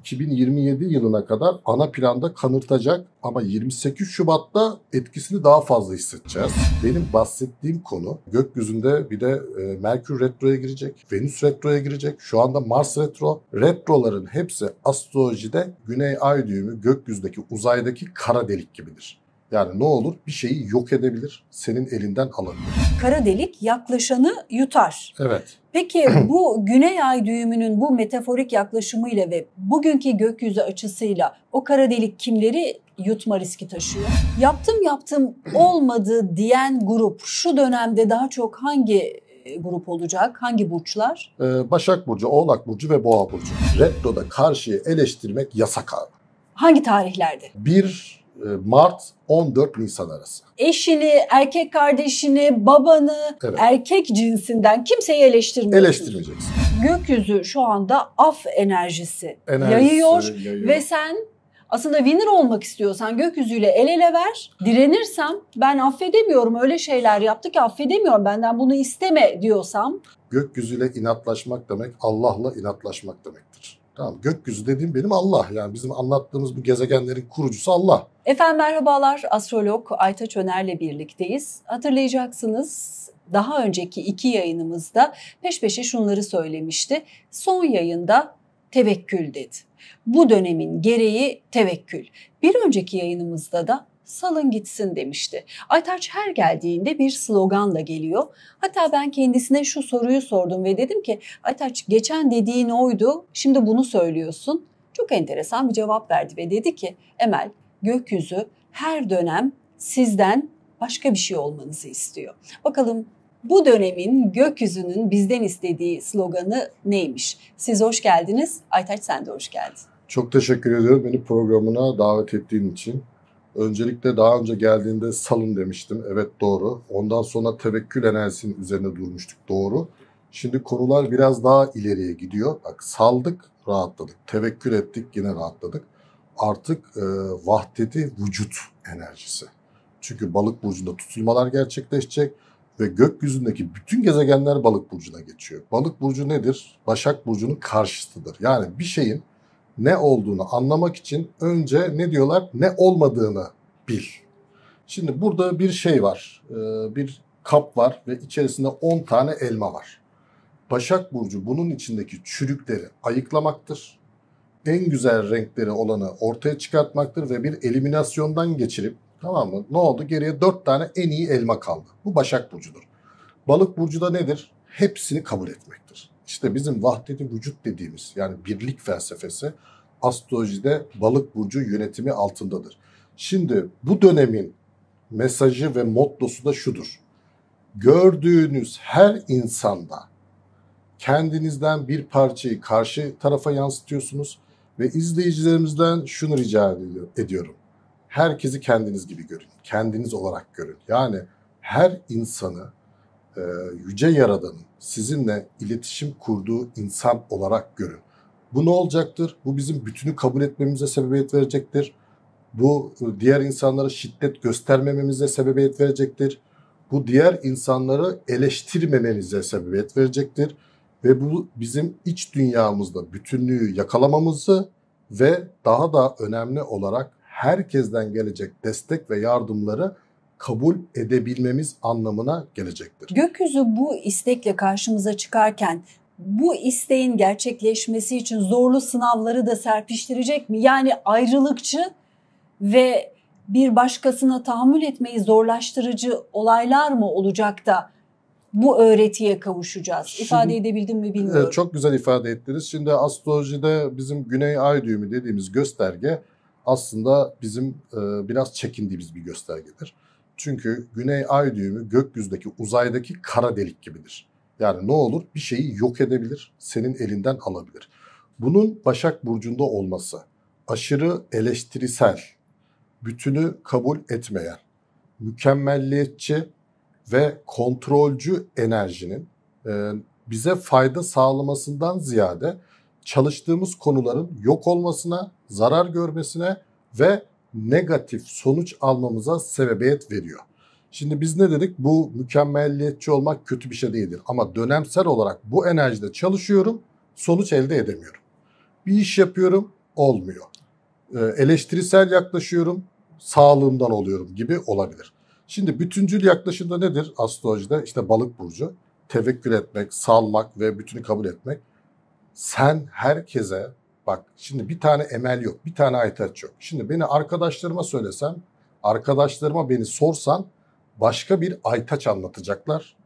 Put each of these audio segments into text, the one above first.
2027 yılına kadar ana planda kanırtacak ama 28 Şubat'ta etkisini daha fazla hissedeceğiz. Benim bahsettiğim konu gökyüzünde bir de Merkür Retro'ya girecek, Venüs Retro'ya girecek, şu anda Mars Retro. Retroların hepsi astrolojide Güney Ay düğümü gökyüzündeki uzaydaki kara delik gibidir. Yani ne olur bir şeyi yok edebilir, senin elinden alabilir. Kara delik yaklaşanı yutar. Evet. Peki bu Güney Ay düğümünün bu metaforik yaklaşımıyla ve bugünkü gökyüzü açısıyla o kara delik kimleri yutma riski taşıyor? Yaptım olmadı diyen grup şu dönemde daha çok hangi grup olacak? Hangi burçlar? Başak Burcu, Oğlak Burcu ve Boğa Burcu. Retro'da karşıyı eleştirmek yasak abi. Hangi tarihlerde? 1 Mart 14 Nisan arası. Eşini, erkek kardeşini, babanı, Evet. erkek cinsinden kimseyi eleştirmiyorsunuz. Eleştirmeyeceksin. Gökyüzü şu anda af enerjisi yayıyor ve sen aslında winner olmak istiyorsan gökyüzüyle el ele ver. Direnirsem ben affedemiyorum, öyle şeyler yaptı ki affedemiyorum, benden bunu isteme diyorsam. Gökyüzüyle inatlaşmak demek Allah'la inatlaşmak demektir. Tamam, gökyüzü dediğim benim Allah, yani bizim anlattığımız bu gezegenlerin kurucusu Allah. Efendim merhabalar, astrolog Aytaç Öner'le birlikteyiz. Hatırlayacaksınız, daha önceki 2 yayınımızda peş peşe şunları söylemişti. Son yayında tevekkül dedi. Bu dönemin gereği tevekkül. Bir önceki yayınımızda da salın gitsin demişti. Aytaç her geldiğinde bir sloganla geliyor. Hatta ben kendisine şu soruyu sordum ve dedim ki Aytaç geçen dediğin oydu, şimdi bunu söylüyorsun. Çok enteresan bir cevap verdi ve dedi ki Emel, gökyüzü her dönem sizden başka bir şey olmanızı istiyor. Bakalım bu dönemin gökyüzünün bizden istediği sloganı neymiş? Siz hoş geldiniz. Aytaç sen de hoş geldin. Çok teşekkür ediyorum beni programına davet ettiğin için. Öncelikle daha önce geldiğinde salın demiştim. Evet, doğru. Ondan sonra tevekkül enerjisinin üzerine durmuştuk. Doğru. Şimdi konular biraz daha ileriye gidiyor. Bak, saldık, rahatladık. Tevekkül ettik, yine rahatladık. Artık vahdeti vücut enerjisi. Çünkü balık burcunda tutulmalar gerçekleşecek ve gökyüzündeki bütün gezegenler balık burcuna geçiyor. Balık burcu nedir? Başak burcunun karşısıdır. Yani bir şeyin ne olduğunu anlamak için önce ne diyorlar? Ne olmadığını bil. Şimdi burada bir şey var. Bir kap var ve içerisinde 10 tane elma var. Başak burcu bunun içindeki çürükleri ayıklamaktır. En güzel renkleri olanı ortaya çıkartmaktır ve bir eliminasyondan geçirip, tamam mı? Ne oldu? Geriye 4 tane en iyi elma kaldı. Bu Başak burcudur. Balık burcu da nedir? Hepsini kabul etmektir. İşte bizim vahdeti vücut dediğimiz, yani birlik felsefesi astrolojide balık burcu yönetimi altındadır. Şimdi bu dönemin mesajı ve mottosu da şudur. Gördüğünüz her insanda kendinizden bir parçayı karşı tarafa yansıtıyorsunuz ve izleyicilerimizden şunu rica ediyorum. Herkesi kendiniz gibi görün, kendiniz olarak görün. Yani her insanı yüce Yaradan'ın sizinle iletişim kurduğu insan olarak görün. Bu ne olacaktır? Bu bizim bütünü kabul etmemize sebebiyet verecektir. Bu diğer insanlara şiddet göstermememize sebebiyet verecektir. Bu diğer insanları eleştirmememize sebebiyet verecektir. Ve bu bizim iç dünyamızda bütünlüğü yakalamamızı ve daha da önemli olarak herkesten gelecek destek ve yardımları kabul edebilmemiz anlamına gelecektir. Gökyüzü bu istekle karşımıza çıkarken bu isteğin gerçekleşmesi için zorlu sınavları da serpiştirecek mi? Yani ayrılıkçı ve bir başkasına tahammül etmeyi zorlaştırıcı olaylar mı olacak da bu öğretiye kavuşacağız? İfade edebildim mi bilmiyorum. Çok güzel ifade ettiniz. Şimdi astrolojide bizim Güney Ay düğümü dediğimiz gösterge aslında bizim biraz çekindiğimiz bir göstergedir. Çünkü Güney Ay düğümü gökyüzündeki uzaydaki kara delik gibidir. Yani ne olur bir şeyi yok edebilir, senin elinden alabilir. Bunun Başak Burcu'nda olması, aşırı eleştirisel, bütünü kabul etmeyen, mükemmelliyetçi ve kontrolcü enerjinin bize fayda sağlamasından ziyade çalıştığımız konuların yok olmasına, zarar görmesine ve negatif sonuç almamıza sebebiyet veriyor. Şimdi biz ne dedik? Bu mükemmelliyetçi olmak kötü bir şey değildir. Ama dönemsel olarak bu enerjide çalışıyorum, sonuç elde edemiyorum. Bir iş yapıyorum, olmuyor. Eleştirisel yaklaşıyorum, sağlığımdan oluyorum gibi olabilir. Şimdi bütüncül yaklaşımda nedir astrolojide? İşte balık burcu, tevekkül etmek, salmak ve bütünü kabul etmek. Sen herkese, bak şimdi bir tane emel yok, bir tane aytaç yok. Şimdi beni arkadaşlarıma söylesem, arkadaşlarıma beni sorsan başka bir aytaç anlatacaklar.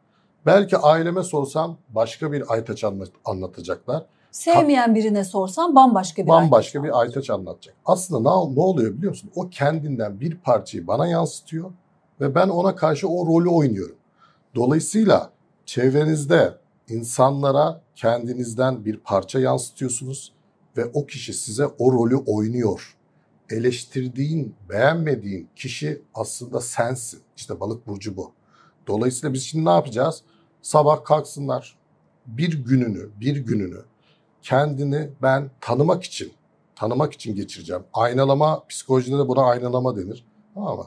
Belki aileme sorsam başka bir aytaç anlatacaklar. Sevmeyen birine sorsan bambaşka bir Bambaşka bir aytaç anlatacak. Aslında ne oluyor biliyor musun? O kendinden bir parçayı bana yansıtıyor ve ben ona karşı o rolü oynuyorum. Dolayısıyla çevrenizde insanlara kendinizden bir parça yansıtıyorsunuz ve o kişi size o rolü oynuyor. Eleştirdiğin, beğenmediğin kişi aslında sensin. İşte balık burcu bu. Dolayısıyla biz şimdi ne yapacağız? Sabah kalksınlar, bir gününü kendini ben tanımak için geçireceğim. Aynalama, psikolojide de buna aynalama denir. Ama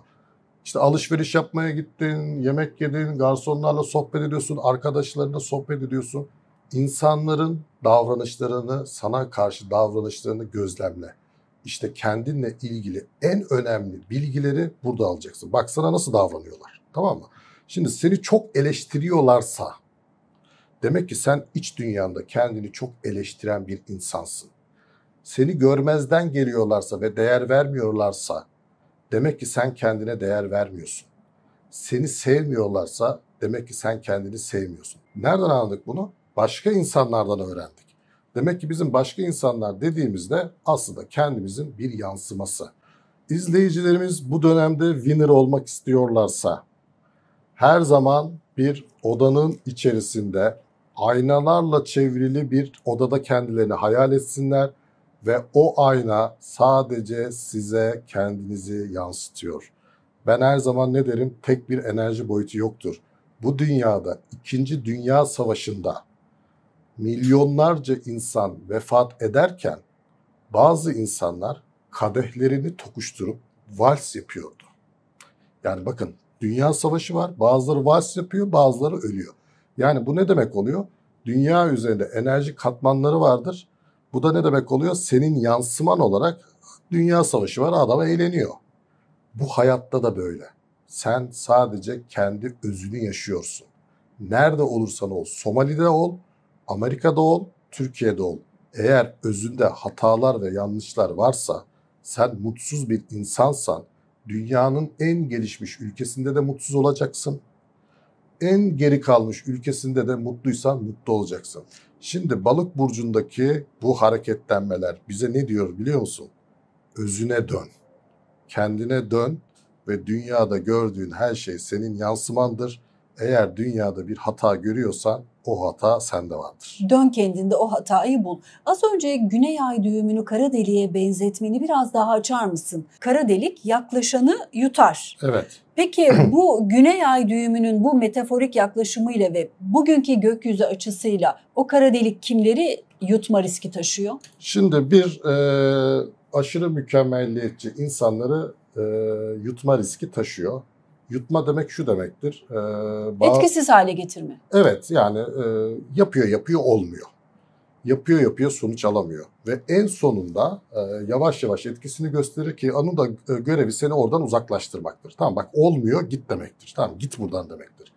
işte alışveriş yapmaya gittin, yemek yedin, garsonlarla sohbet ediyorsun, arkadaşlarınla sohbet ediyorsun. İnsanların davranışlarını, sana karşı davranışlarını gözlemle. İşte kendinle ilgili en önemli bilgileri burada alacaksın. Bak sana nasıl davranıyorlar, tamam mı? Şimdi seni çok eleştiriyorlarsa, demek ki sen iç dünyanda kendini çok eleştiren bir insansın. Seni görmezden geliyorlarsa ve değer vermiyorlarsa, demek ki sen kendine değer vermiyorsun. Seni sevmiyorlarsa demek ki sen kendini sevmiyorsun. Nereden anladık bunu? Başka insanlardan öğrendik. Demek ki bizim başka insanlar dediğimizde aslında kendimizin bir yansıması. İzleyicilerimiz bu dönemde winner olmak istiyorlarsa her zaman bir odanın içerisinde aynalarla çevrili bir odada kendilerini hayal etsinler ve o ayna sadece size kendinizi yansıtıyor. Ben her zaman ne derim? Tek bir enerji boyutu yoktur. Bu dünyada 2. Dünya Savaşı'nda milyonlarca insan vefat ederken bazı insanlar kadehlerini tokuşturup vals yapıyordu. Yani bakın, Dünya Savaşı var, bazıları vals yapıyor, bazıları ölüyor. Yani bu ne demek oluyor? Dünya üzerinde enerji katmanları vardır. Bu da ne demek oluyor? Senin yansıman olarak Dünya Savaşı var, adam eğleniyor. Bu hayatta da böyle. Sen sadece kendi özünü yaşıyorsun. Nerede olursan ol, Somali'de ol, Amerika'da ol, Türkiye'de ol. Eğer özünde hatalar ve yanlışlar varsa, sen mutsuz bir insansan, dünyanın en gelişmiş ülkesinde de mutsuz olacaksın. En geri kalmış ülkesinde de mutluysan mutlu olacaksın. Şimdi balık burcundaki bu hareketlenmeler bize ne diyor biliyor musun? Özüne dön. Kendine dön ve dünyada gördüğün her şey senin yansımandır. Eğer dünyada bir hata görüyorsan o hata sende vardır. Dön kendinde o hatayı bul. Az önce Güney Ay düğümünü kara deliğe benzetmeni biraz daha açar mısın? Kara delik yaklaşanı yutar. Evet. Peki bu Güney Ay düğümünün bu metaforik yaklaşımıyla ve bugünkü gökyüzü açısıyla o kara delik kimleri yutma riski taşıyor? Şimdi bir aşırı mükemmelliyetçi insanları yutma riski taşıyor. Yutma demek şu demektir. Etkisiz hale getirme. Evet, yani yapıyor olmuyor. Yapıyor sonuç alamıyor. Ve en sonunda yavaş yavaş etkisini gösterir ki onun da görevi seni oradan uzaklaştırmaktır. Tamam bak, olmuyor, git demektir. Tamam, git buradan demektir.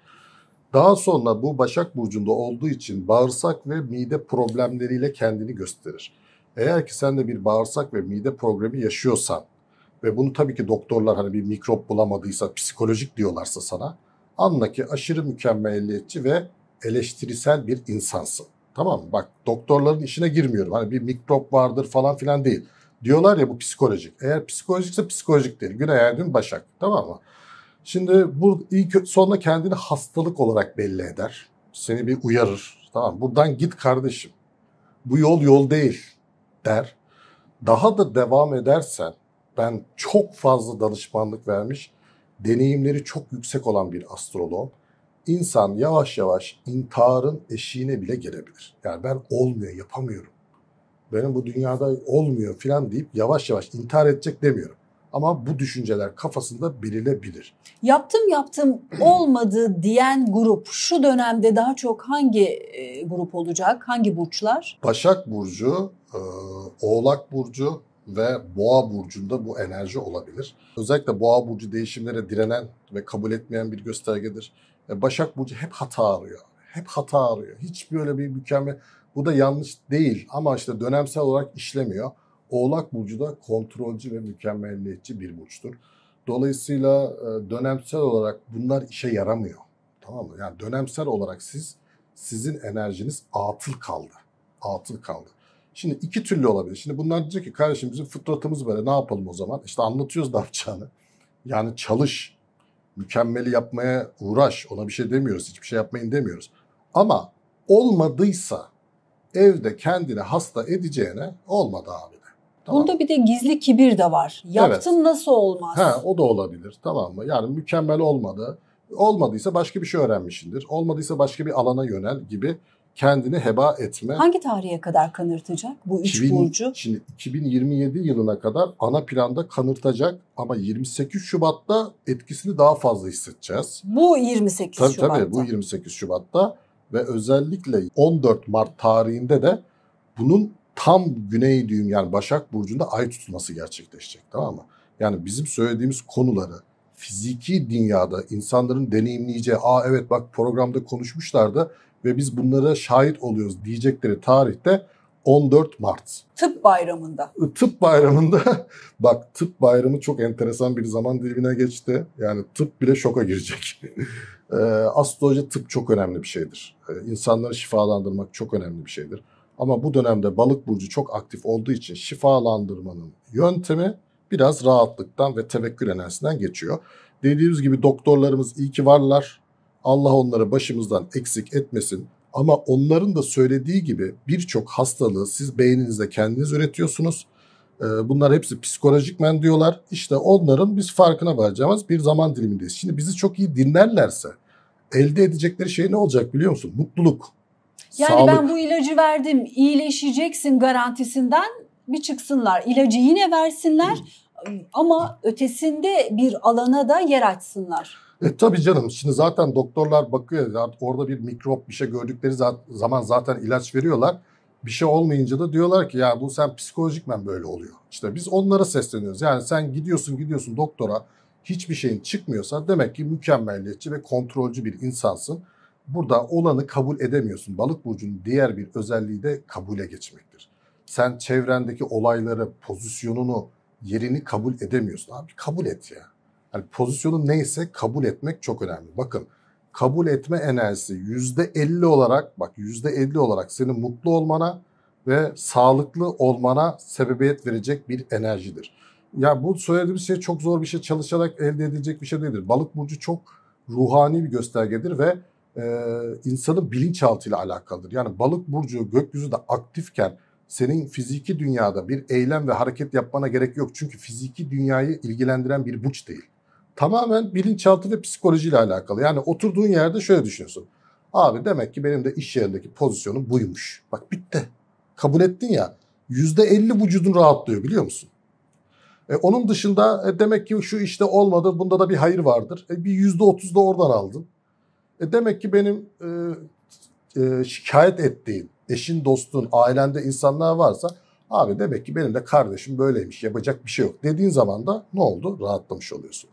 Daha sonra bu Başak Burcu'nda olduğu için bağırsak ve mide problemleriyle kendini gösterir. Eğer ki sen de bir bağırsak ve mide problemi yaşıyorsan ve bunu tabii ki doktorlar hani bir mikrop bulamadıysa, psikolojik diyorlarsa sana, anla ki aşırı mükemmelliyetçi ve eleştirisel bir insansın. Tamam mı? Bak, doktorların işine girmiyorum. Hani bir mikrop vardır falan filan değil. Diyorlar ya bu psikolojik. Eğer psikolojikse psikolojik değil. Güney Ay düğüm Başak. Tamam mı? Şimdi bu ilk sonra kendini hastalık olarak belli eder. Seni bir uyarır. Tamam, buradan git kardeşim. Bu yol değil der. Daha da devam edersen, ben çok fazla danışmanlık vermiş, deneyimleri çok yüksek olan bir astrolog. İnsan yavaş yavaş intiharın eşiğine bile gelebilir. Yani ben olmuyor, yapamıyorum. Benim bu dünyada olmuyor falan deyip yavaş yavaş intihar edecek demiyorum. Ama bu düşünceler kafasında belirebilir. Yaptım olmadı diyen grup şu dönemde daha çok hangi grup olacak? Hangi burçlar? Başak Burcu, Oğlak Burcu, ve Boğa burcunda bu enerji olabilir. Özellikle Boğa burcu değişimlere direnen ve kabul etmeyen bir göstergedir. Başak burcu hep hata arıyor. Hep hata arıyor. Hiç böyle bir mükemmel, bu da yanlış değil ama işte dönemsel olarak işlemiyor. Oğlak burcu da kontrolcü ve mükemmelliyetçi bir burçtur. Dolayısıyla dönemsel olarak bunlar işe yaramıyor. Tamam mı? Yani dönemsel olarak sizin enerjiniz atıl kaldı. Atıl kaldı. Şimdi iki türlü olabilir. Şimdi bunlar diyecek ki kardeşim bizim fıtratımız böyle, ne yapalım o zaman? İşte anlatıyoruz ne yapacağını. Yani çalış, mükemmeli yapmaya uğraş. Ona bir şey demiyoruz, hiçbir şey yapmayın demiyoruz. Ama olmadıysa evde kendini hasta edeceğine olmadı abi de. Tamam. Bunda bir de gizli kibir de var. Yaptım Evet. nasıl olmaz? O da olabilir, tamam mı? Yani mükemmel olmadı. Olmadıysa başka bir şey öğrenmişsindir. Olmadıysa başka bir alana yönel gibi kendini heba etme. Hangi tarihe kadar kanırtacak bu üç burcu? Şimdi 2027 yılına kadar ana planda kanırtacak ama 28 Şubat'ta etkisini daha fazla hissedeceğiz. Bu 28 Şubat'ta. Tabii bu 28 Şubat'ta ve özellikle 14 Mart tarihinde de bunun tam güney düğüm yani Başak Burcu'nda ay tutulması gerçekleşecek, tamam mı? Yani bizim söylediğimiz konuları fiziki dünyada insanların deneyimleyeceği, evet bak programda konuşmuşlardı ve biz bunlara şahit oluyoruz diyecekleri tarihte 14 Mart. Tıp bayramında. Tıp bayramında bak, tıp bayramı çok enteresan bir zaman dilimine geçti. Yani tıp bile şoka girecek. Astroloji, tıp çok önemli bir şeydir. İnsanları şifalandırmak çok önemli bir şeydir. Ama bu dönemde Balık burcu çok aktif olduğu için şifalandırmanın yöntemi biraz rahatlıktan ve tevekkül enerjisinden geçiyor. Dediğimiz gibi doktorlarımız iyi ki varlar. Allah onları başımızdan eksik etmesin. Ama onların da söylediği gibi birçok hastalığı siz beyninizde kendiniz üretiyorsunuz. Bunlar hepsi psikolojikmen diyorlar. İşte onların biz farkına varacağımız bir zaman dilimindeyiz. Şimdi bizi çok iyi dinlerlerse elde edecekleri şey ne olacak biliyor musun? Mutluluk. Yani sağlık. Ben bu ilacı verdim, iyileşeceksin garantisinden bir çıksınlar. İlacı yine versinler ama ötesinde bir alana da yer açsınlar. Tabii canım, şimdi zaten doktorlar bakıyor orada bir mikrop bir şey gördükleri zaman zaten ilaç veriyorlar. Bir şey olmayınca da diyorlar ki ya bu sen psikolojikmen böyle oluyor. İşte biz onlara sesleniyoruz. Yani sen gidiyorsun doktora, hiçbir şeyin çıkmıyorsa demek ki mükemmelliyetçi ve kontrolcü bir insansın. Burada olanı kabul edemiyorsun. Balık burcunun diğer bir özelliği de kabule geçmektir. Sen çevrendeki olayları, pozisyonunu, yerini kabul edemiyorsun. Abi kabul et ya. Yani pozisyonun neyse kabul etmek çok önemli. Bakın, kabul etme enerjisi %50 olarak, bak %50 olarak senin mutlu olmana ve sağlıklı olmana sebebiyet verecek bir enerjidir. Ya bu söylediğimiz şey çok zor bir şey, çalışarak elde edilecek bir şey değildir. Balık burcu çok ruhani bir göstergedir ve insanın bilinçaltıyla alakalıdır. Yani balık burcu gökyüzünde aktifken senin fiziki dünyada bir eylem ve hareket yapmana gerek yok. Çünkü fiziki dünyayı ilgilendiren bir burç değil. Tamamen bilinçaltı ve psikolojiyle alakalı. Yani oturduğun yerde şöyle düşünüyorsun. Abi demek ki benim de iş yerindeki pozisyonum buymuş. Bak bitti. Kabul ettin ya. %50 vücudun rahatlıyor biliyor musun? Onun dışında demek ki şu işte olmadı, bunda da bir hayır vardır. Bir %30 da oradan aldın. Demek ki benim şikayet ettiğin, eşin, dostun, ailende insanlar varsa abi demek ki benim de kardeşim böyleymiş, yapacak bir şey yok dediğin zaman da ne oldu? Rahatlamış oluyorsun.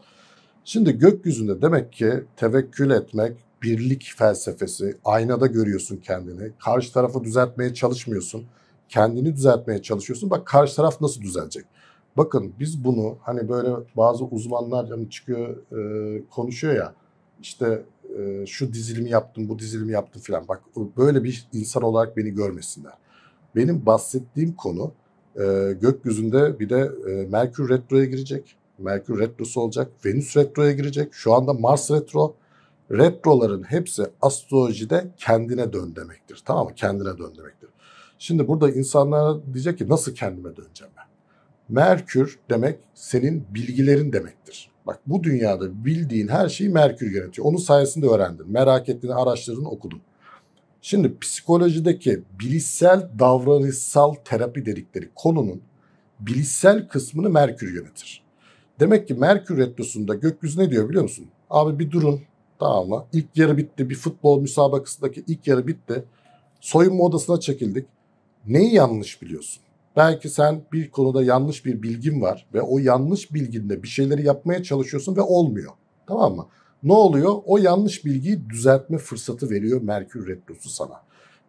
Şimdi gökyüzünde demek ki tevekkül etmek, birlik felsefesi, aynada görüyorsun kendini, karşı tarafı düzeltmeye çalışmıyorsun, kendini düzeltmeye çalışıyorsun. Bak karşı taraf nasıl düzelecek? Bakın biz bunu hani böyle bazı uzmanlar hani çıkıyor konuşuyor ya, işte şu dizilimi yaptım, bu dizilimi yaptım filan. Bak böyle bir insan olarak beni görmesinler. Benim bahsettiğim konu gökyüzünde bir de Merkür Retro'ya girecek. Merkür Retrosu olacak. Venüs Retro'ya girecek. Şu anda Mars Retro. Retroların hepsi astrolojide kendine dön demektir. Tamam mı? Kendine dön demektir. Şimdi burada insanlara diyecek ki nasıl kendime döneceğim ben? Merkür demek senin bilgilerin demektir. Bak bu dünyada bildiğin her şeyi Merkür yönetiyor. Onun sayesinde öğrendin. Merak ettiğin, araştırdın, okudun. Şimdi psikolojideki bilişsel davranışsal terapi dedikleri konunun bilişsel kısmını Merkür yönetir. Demek ki Merkür Retrosu'nda gökyüzü ne diyor biliyor musun? Abi bir durun, tamam mı? İlk yarı bitti. Bir futbol müsabakasındaki ilk yarı bitti. Soyunma odasına çekildik. Neyi yanlış biliyorsun? Belki sen bir konuda yanlış bir bilgin var ve o yanlış bilginle bir şeyleri yapmaya çalışıyorsun ve olmuyor. Tamam mı? Ne oluyor? O yanlış bilgiyi düzeltme fırsatı veriyor Merkür Retrosu sana.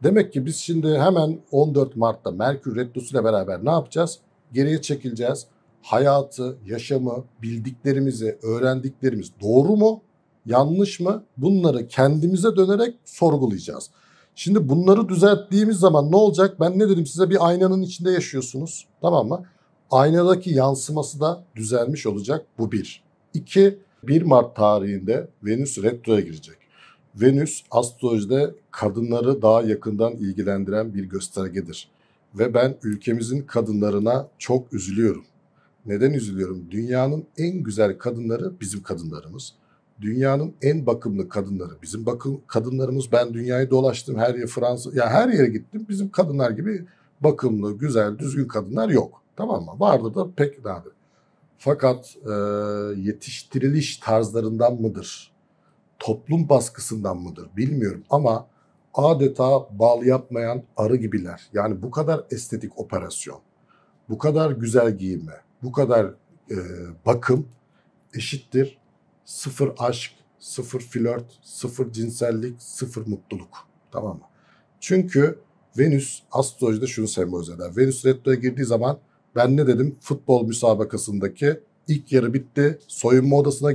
Demek ki biz şimdi hemen 14 Mart'ta Merkür Retrosu ile beraber ne yapacağız? Geriye çekileceğiz. Hayatı, yaşamı, bildiklerimizi, öğrendiklerimiz doğru mu, yanlış mı? Bunları kendimize dönerek sorgulayacağız. Şimdi bunları düzelttiğimiz zaman ne olacak? Ben ne dedim size? Bir aynanın içinde yaşıyorsunuz. Tamam mı? Aynadaki yansıması da düzelmiş olacak. Bu bir. İki, 1 Mart tarihinde Venüs retroya girecek. Venüs astrolojide kadınları daha yakından ilgilendiren bir göstergedir. Ve ben ülkemizin kadınlarına çok üzülüyorum. Neden üzülüyorum? Dünyanın en güzel kadınları bizim kadınlarımız. Dünyanın en bakımlı kadınları bizim kadınlarımız. Ben dünyayı dolaştım, her yer Fransa, ya her yere gittim. Bizim kadınlar gibi bakımlı, güzel, düzgün kadınlar yok. Tamam mı? Vardır da pek nadir. Fakat yetiştiriliş tarzlarından mıdır? Toplum baskısından mıdır? Bilmiyorum ama adeta bal yapmayan arı gibiler. Yani bu kadar estetik operasyon, bu kadar güzel giyinme, bu kadar bakım eşittir sıfır aşk, sıfır flört, sıfır cinsellik, sıfır mutluluk. Tamam mı? Çünkü Venüs astrolojide şunu sembolize eder. Venüs retroya girdiği zaman ben ne dedim? Futbol müsabakasındaki ilk yarı bitti. Soyunma odasına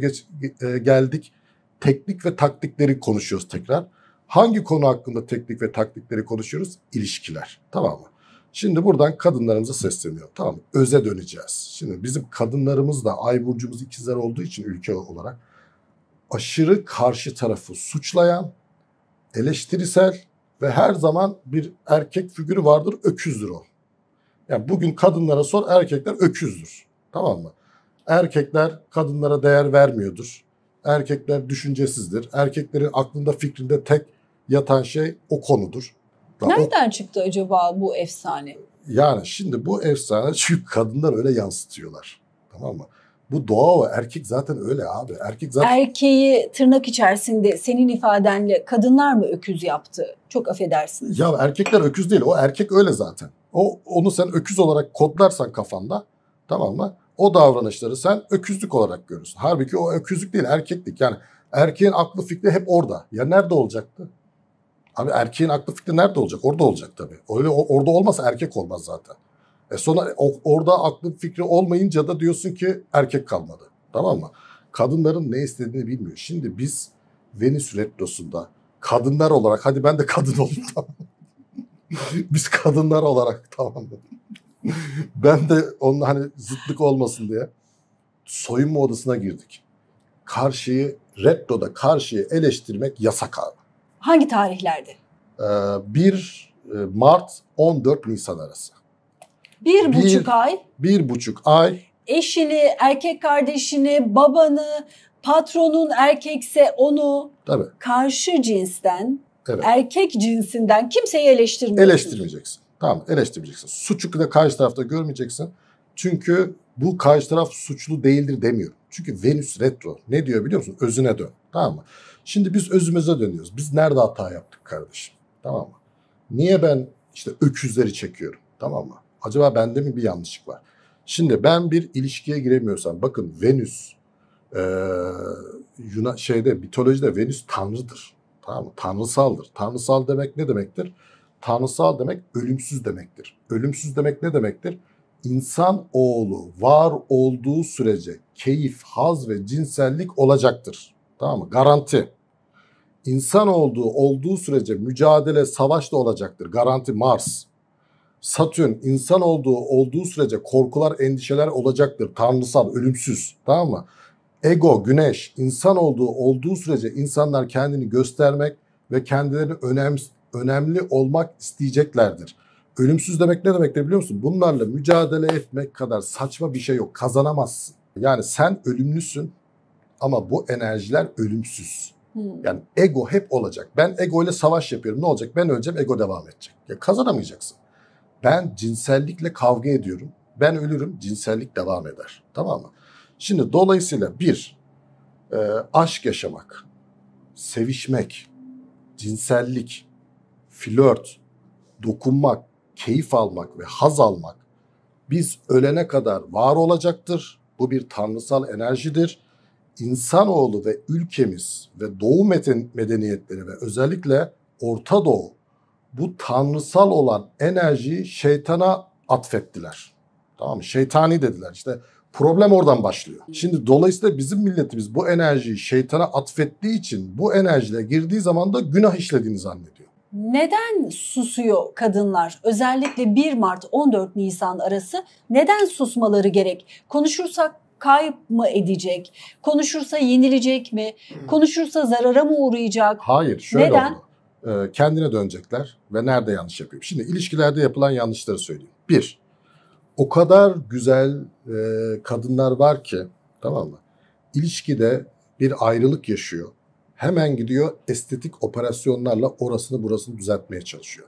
geldik. Teknik ve taktikleri konuşuyoruz tekrar. Hangi konu hakkında teknik ve taktikleri konuşuyoruz? İlişkiler. Tamam mı? Şimdi buradan kadınlarımıza sesleniyor. Tamam mı? Öze döneceğiz. Şimdi bizim kadınlarımız da ay burcumuz ikizler olduğu için ülke olarak aşırı karşı tarafı suçlayan, eleştirisel ve her zaman bir erkek figürü vardır, öküzdür o. Yani bugün kadınlara sor, erkekler öküzdür. Tamam mı? Erkekler kadınlara değer vermiyordur. Erkekler düşüncesizdir. Erkeklerin aklında fikrinde tek yatan şey o konudur. Nereden çıktı acaba bu efsane? Yani şimdi bu efsane çünkü kadınlar öyle yansıtıyorlar. Tamam mı? Bu doğa o. Erkek zaten öyle abi. Erkek zaten... Erkeği tırnak içerisinde senin ifadenle kadınlar mı öküz yaptı? Çok affedersiniz. Ya erkekler öküz değil. O erkek öyle zaten. Onu sen öküz olarak kodlarsan kafanda, tamam mı? O davranışları sen öküzlük olarak görürsün. Halbuki o öküzlük değil, erkeklik. Yani erkeğin aklı fikri hep orada. Ya nerede olacaktı? Abi erkeğin aklı fikri nerede olacak? Orada olacak tabii. Öyle orada olmasa erkek olmaz zaten. Sonra orada aklı fikri olmayınca da diyorsun ki erkek kalmadı. Tamam mı? Kadınların ne istediğini bilmiyor. Şimdi biz Venüs retrosunda kadınlar olarak, hadi ben de kadın oldum, tamam mı? Biz kadınlar olarak, tamam mı? Ben de onun hani zıtlık olmasın diye soyunma odasına girdik. Retroda karşıyı eleştirmek yasak abi. Hangi tarihlerde? 1 Mart 14 Nisan arası. 1,5 ay. 1,5 ay. Eşini, erkek kardeşini, babanı, patronun erkekse onu, Tabii. karşı cinsten, Evet. erkek cinsinden kimseyi eleştirmiyorsun. Eleştirmeyeceksin. Tamam, eleştirmeyeceksin. Suçu da karşı tarafta görmeyeceksin. Çünkü bu karşı taraf suçlu değildir demiyor. Çünkü Venüs retro. Ne diyor biliyor musun? Özüne dön. Tamam mı? Şimdi biz özümüze dönüyoruz. Biz nerede hata yaptık kardeşim? Tamam mı? Niye ben işte öküzleri çekiyorum? Tamam mı? Acaba bende mi bir yanlışlık var? Şimdi ben bir ilişkiye giremiyorsam, bakın Venüs mitolojide Venüs tanrıdır. Tamam mı? Tanrısaldır. Tanrısal demek ne demektir? Tanrısal demek ölümsüz demektir. Ölümsüz demek ne demektir? İnsan oğlu var olduğu sürece keyif, haz ve cinsellik olacaktır. Tamam mı? Garanti. İnsan olduğu sürece mücadele, savaş da olacaktır. Garanti. Mars. Satürn insan olduğu sürece korkular, endişeler olacaktır. Tanrısal, ölümsüz. Tamam mı? Ego, Güneş insan olduğu sürece insanlar kendini göstermek ve kendilerini önemli olmak isteyeceklerdir. Ölümsüz demek ne demektir biliyor musun? Bunlarla mücadele etmek kadar saçma bir şey yok. Kazanamazsın. Yani sen ölümlüsün ama bu enerjiler ölümsüz. Yani ego hep olacak. Ben ego ile savaş yapıyorum. Ne olacak? Ben öleceğim, ego devam edecek. Ya kazanamayacaksın. Ben cinsellikle kavga ediyorum. Ben ölürüm, cinsellik devam eder. Tamam mı? Şimdi dolayısıyla aşk yaşamak, sevişmek, cinsellik, flört, dokunmak, keyif almak ve haz almak Biz ölene kadar var olacaktır. Bu bir tanrısal enerjidir. İnsanoğlu ve ülkemiz ve Doğu medeniyetleri ve özellikle Orta Doğu bu tanrısal olan enerjiyi şeytana atfettiler. Tamam mı? Şeytani dediler. İşte problem oradan başlıyor. Şimdi dolayısıyla bizim milletimiz bu enerjiyi şeytana atfettiği için bu enerjiyle girdiği zaman da günah işlediğini zannediyor. Neden susuyor kadınlar? Özellikle 1 Mart 14 Nisan arası neden susmaları gerek? Konuşursak kayıp mı edecek? Konuşursa yenilecek mi? Konuşursa zarara mı uğrayacak? Hayır, şöyle Neden? oldu. Kendine dönecekler ve nerede yanlış yapıyor? Şimdi ilişkilerde yapılan yanlışları söyleyeyim. Bir, o kadar güzel kadınlar var ki, tamam mı? İlişkide bir ayrılık yaşıyor. Hemen gidiyor estetik operasyonlarla orasını burasını düzeltmeye çalışıyor.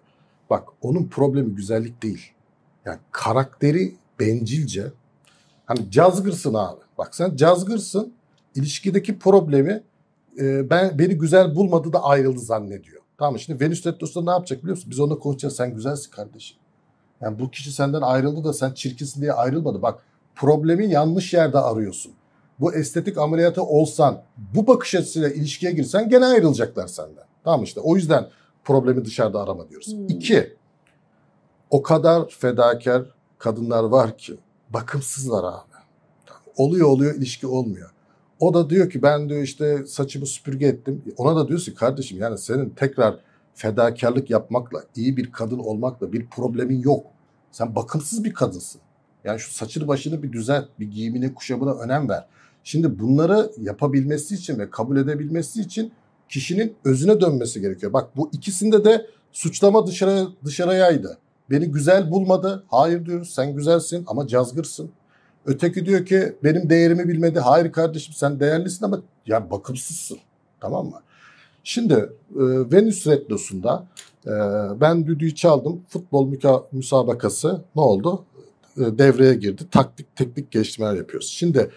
Bak, onun problemi güzellik değil. Yani karakteri bencilce. Hani cazgırsın abi. Bak sen cazgırsın. İlişkideki problemi beni güzel bulmadı da ayrıldı zannediyor. Tamam mı? Şimdi Venüs Retrosu'da ne yapacak biliyor musun? Biz onunla konuşacağız. Sen güzelsin kardeşim. Yani bu kişi senden ayrıldı da sen çirkinsin diye ayrılmadı. Bak, problemi yanlış yerde arıyorsun. Bu estetik ameliyatı olsan, bu bakış açısıyla ilişkiye girsen gene ayrılacaklar senden. Tamam işte, o yüzden problemi dışarıda arama diyoruz. İki, o kadar fedakar kadınlar var ki bakımsızlar abi. Oluyor ilişki olmuyor. O da diyor ki ben diyor işte saçımı süpürge ettim. Ona da diyorsun kardeşim, yani senin tekrar fedakarlık yapmakla, iyi bir kadın olmakla bir problemin yok. Sen bakımsız bir kadınsın. Yani şu saçını başını bir düzelt, bir giyimine kuşamına önem ver. Şimdi bunları yapabilmesi için ve kabul edebilmesi için kişinin özüne dönmesi gerekiyor. Bak, bu ikisinde de suçlama dışarıyaydı. Beni güzel bulmadı. Hayır diyoruz, sen güzelsin ama cazgırsın. Öteki diyor ki benim değerimi bilmedi. Hayır kardeşim, sen değerlisin ama ya bakımsızsın. Tamam mı? Şimdi Venüs Retrosu'nda ben düdüğü çaldım. Futbol müsabakası ne oldu? Devreye girdi. Taktik teknik geliştirmeler yapıyoruz. Şimdi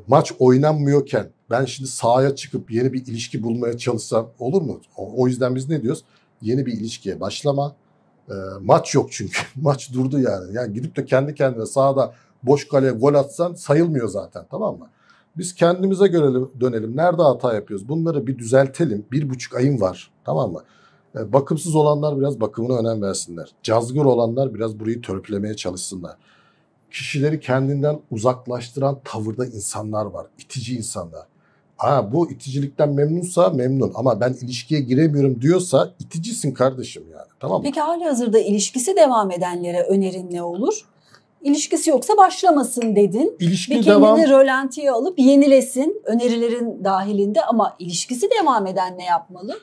maç oynanmıyorken ben şimdi sahaya çıkıp yeni bir ilişki bulmaya çalışsam olur mu? O yüzden biz ne diyoruz? Yeni bir ilişkiye başlama. Maç yok çünkü. Maç durdu yani. Yani gidip de kendi kendine sahada boş kaleye gol atsan sayılmıyor zaten, tamam mı? Biz kendimize göre dönelim. Nerede hata yapıyoruz? Bunları bir düzeltelim. 1,5 ayım var, tamam mı? Bakımsız olanlar biraz bakımına önem versinler. Cazgır olanlar biraz burayı törpülemeye çalışsınlar. Kişileri kendinden uzaklaştıran tavırda insanlar var. İtici insanlar. Bu iticilikten memnunsa memnun ama ben ilişkiye giremiyorum diyorsa iticisin kardeşim yani, tamam mı? Peki halihazırda ilişkisi devam edenlere önerin ne olur? İlişkisi yoksa başlamasın dedin. İlişki bir kendini rölantiye alıp yenilesin önerilerin dahilinde, ama ilişkisi devam eden ne yapmalı?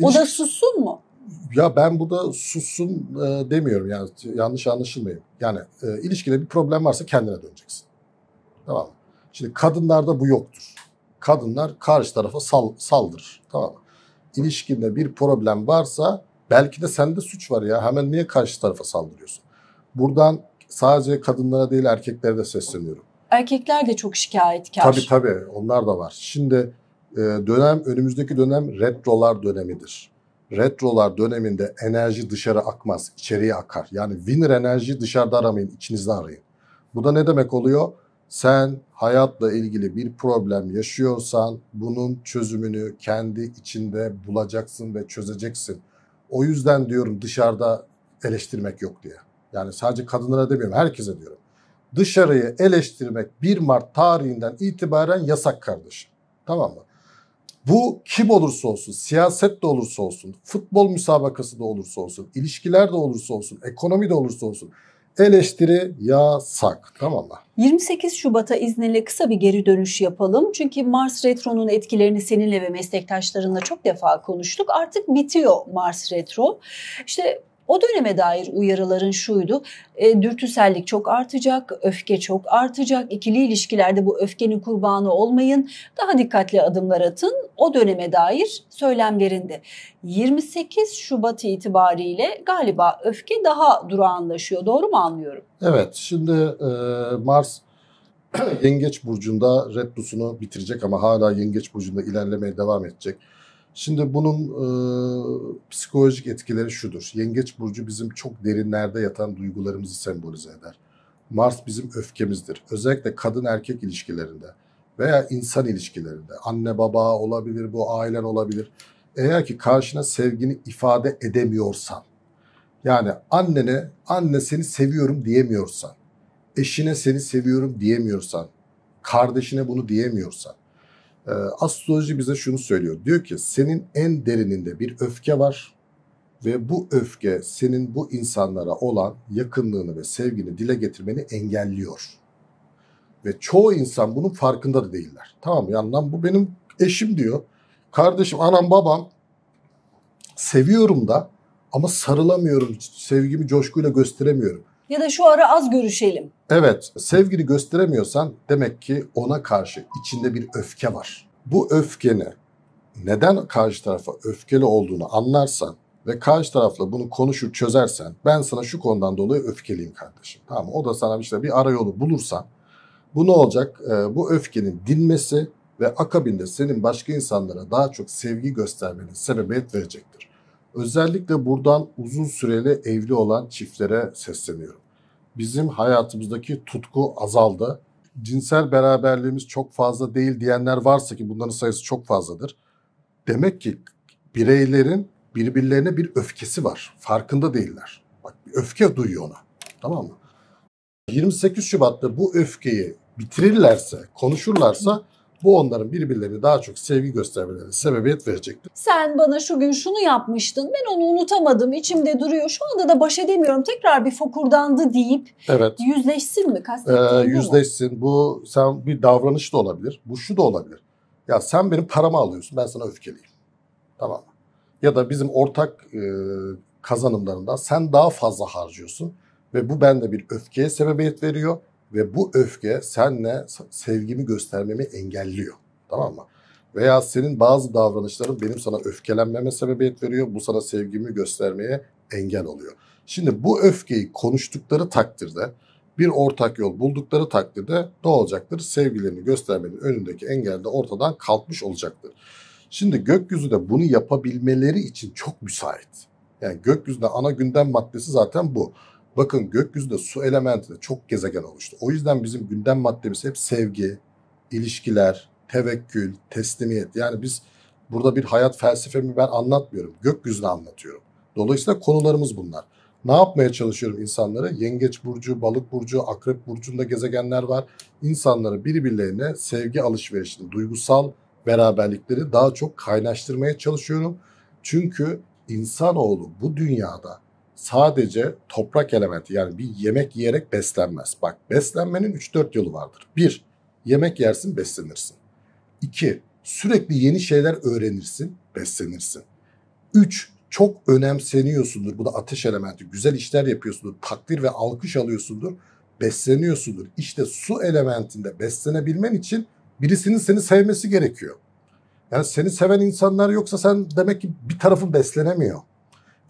O da sussun mu? Ya ben burada sussun demiyorum, yani yanlış anlaşılmayın. Yani ilişkide bir problem varsa kendine döneceksin. Tamam mı? Şimdi kadınlarda bu yoktur. Kadınlar karşı tarafa saldırır. Tamam mı? İlişkinde bir problem varsa belki de sende suç var ya. Hemen niye karşı tarafa saldırıyorsun? Buradan sadece kadınlara değil erkeklere de sesleniyorum. Erkekler de çok şikayetkar. Tabii onlar da var. Şimdi önümüzdeki dönem retrolar dönemidir. Retrolar döneminde enerji dışarı akmaz, içeriye akar. Yani winner enerji dışarıda aramayın, içinizde arayın. Bu da ne demek oluyor? Sen hayatla ilgili bir problem yaşıyorsan bunun çözümünü kendi içinde bulacaksın ve çözeceksin. O yüzden diyorum dışarıda eleştirmek yok diye. Yani sadece kadınlara demiyorum, herkese diyorum. Dışarıyı eleştirmek 1 Mart tarihinden itibaren yasak kardeşim. Tamam mı? Bu kim olursa olsun, siyaset de olursa olsun, futbol müsabakası da olursa olsun, ilişkiler de olursa olsun, ekonomi de olursa olsun eleştiri yasak. Tamam mı? 28 Şubat'a izninle kısa bir geri dönüş yapalım. Çünkü Mars Retro'nun etkilerini seninle ve meslektaşlarınla çok defa konuştuk. Artık bitiyor Mars Retro. İşte o döneme dair uyarıların şuydu: dürtüsellik çok artacak, öfke çok artacak. İkili ilişkilerde bu öfkenin kurbanı olmayın, daha dikkatli adımlar atın. O döneme dair söylemlerinde. 28 Şubat itibariyle galiba öfke daha durağanlaşıyor. Doğru mu anlıyorum? Evet, şimdi Mars Yengeç Burcu'nda retrosunu bitirecek ama hala Yengeç Burcu'nda ilerlemeye devam edecek. Şimdi bunun psikolojik etkileri şudur. Yengeç Burcu bizim çok derinlerde yatan duygularımızı sembolize eder. Mars bizim öfkemizdir. Özellikle kadın erkek ilişkilerinde veya insan ilişkilerinde. Anne baba olabilir, bu ailen olabilir. Eğer ki karşına sevgini ifade edemiyorsan, yani anne seni seviyorum diyemiyorsan, eşine seni seviyorum diyemiyorsan, kardeşine bunu diyemiyorsan, astroloji bize şunu söylüyor. Diyor ki senin en derininde bir öfke var ve bu öfke senin bu insanlara olan yakınlığını ve sevgini dile getirmeni engelliyor. Ve çoğu insan bunun farkında da değiller. Tamam mı? Yani lan bu benim eşim diyor. Kardeşim, anam, babam, seviyorum da ama sarılamıyorum. Sevgimi coşkuyla gösteremiyorum. Ya da şu ara az görüşelim. Evet, sevgini gösteremiyorsan demek ki ona karşı içinde bir öfke var. Bu öfkeni neden karşı tarafa öfkeli olduğunu anlarsan ve karşı tarafla bunu konuşur çözersen, ben sana şu konudan dolayı öfkeliyim kardeşim. Tamam mı? O da sana işte bir arayolu bulursan, bu ne olacak? Bu öfkenin dinmesi ve akabinde senin başka insanlara daha çok sevgi göstermenin sebebiyet verecektir. Özellikle buradan uzun süreli evli olan çiftlere sesleniyorum. Bizim hayatımızdaki tutku azaldı. Cinsel beraberliğimiz çok fazla değil diyenler varsa, ki bunların sayısı çok fazladır. Demek ki bireylerin birbirlerine bir öfkesi var. Farkında değiller. Bak, bir öfke duyuyor ona. Tamam mı? 28 Şubat'ta bu öfkeyi bitirirlerse, konuşurlarsa bu onların birbirlerine daha çok sevgi göstermelerine sebebiyet verecektir. Sen bana şu gün şunu yapmıştın, ben onu unutamadım, içimde duruyor, şu anda da baş edemiyorum, tekrar bir fokurdandı deyip Evet. yüzleşsin mi? Kastettiğin bu mu? Yüzleşsin. Bu sen bir davranış da olabilir. Bu şu da olabilir. Ya sen benim paramı alıyorsun, ben sana öfkeliyim. Tamam mı? Ya da bizim ortak kazanımlarından sen daha fazla harcıyorsun ve bu bende bir öfkeye sebebiyet veriyor ve bu öfke seninle sevgimi göstermemi engelliyor. Tamam mı? Veya senin bazı davranışların benim sana öfkelenmeme sebebiyet veriyor. Bu sana sevgimi göstermeye engel oluyor. Şimdi bu öfkeyi konuştukları takdirde, bir ortak yol buldukları takdirde ne olacaktır? Sevgilerini göstermenin önündeki engel de ortadan kalkmış olacaktır. Şimdi gökyüzü de bunu yapabilmeleri için çok müsait. Yani gökyüzünde ana gündem maddesi zaten bu. Bakın, gökyüzünde su elementi de çok gezegen oluştu. O yüzden bizim gündem maddemiz hep sevgi, ilişkiler, tevekkül, teslimiyet. Yani biz burada bir hayat felsefemi ben anlatmıyorum. Gökyüzünü anlatıyorum. Dolayısıyla konularımız bunlar. Ne yapmaya çalışıyorum insanlara? Yengeç burcu, balık burcu, akrep burcunda gezegenler var. İnsanları birbirlerine sevgi alışverişini, duygusal beraberlikleri daha çok kaynaştırmaya çalışıyorum. Çünkü insanoğlu bu dünyada sadece toprak elementi, yani bir yemek yiyerek beslenmez. Bak, beslenmenin 3-4 yolu vardır. 1. Yemek yersin, beslenirsin. 2. Sürekli yeni şeyler öğrenirsin, beslenirsin. 3. Çok önemseniyorsundur. Bu da ateş elementi. Güzel işler yapıyorsundur. Takdir ve alkış alıyorsundur. Besleniyorsundur. İşte su elementinde beslenebilmen için birisinin seni sevmesi gerekiyor. Yani seni seven insanlar yoksa sen demek ki bir tarafın beslenemiyor.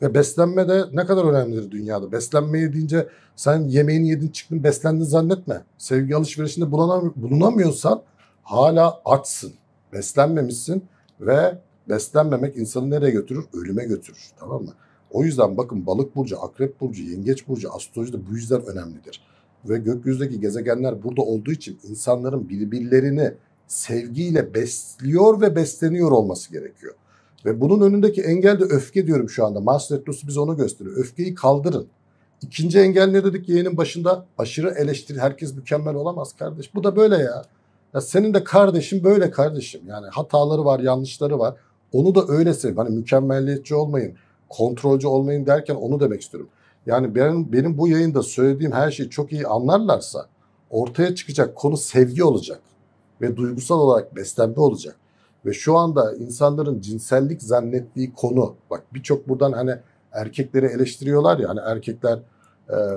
Ve beslenme de ne kadar önemlidir dünyada. Beslenmeyi deyince sen yemeğini yedin çıktın beslendin zannetme. Sevgi alışverişinde bulunamıyorsan hala açsın. Beslenmemişsin ve beslenmemek insanı nereye götürür? Ölüme götürür. Tamam mı? O yüzden bakın, balık burcu, akrep burcu, yengeç burcu astrolojide bu yüzden önemlidir. Ve gökyüzündeki gezegenler burada olduğu için insanların birbirlerini sevgiyle besliyor ve besleniyor olması gerekiyor. Ve bunun önündeki engel de öfke diyorum şu anda. Mars Retrosu bize onu gösteriyor. Öfkeyi kaldırın. İkinci engel ne dedik yayının başında? Aşırı eleştiri. Herkes mükemmel olamaz kardeş. Bu da böyle ya. Ya senin de kardeşin böyle kardeşim. Yani hataları var, yanlışları var. Onu da öyle sev. Hani mükemmelliyetçi olmayın, kontrolcü olmayın derken onu demek istiyorum. Yani benim bu yayında söylediğim her şeyi çok iyi anlarlarsa ortaya çıkacak konu sevgi olacak. Ve duygusal olarak beslenme olacak. Ve şu anda insanların cinsellik zannettiği konu, bak birçok buradan hani erkekleri eleştiriyorlar ya, hani erkekler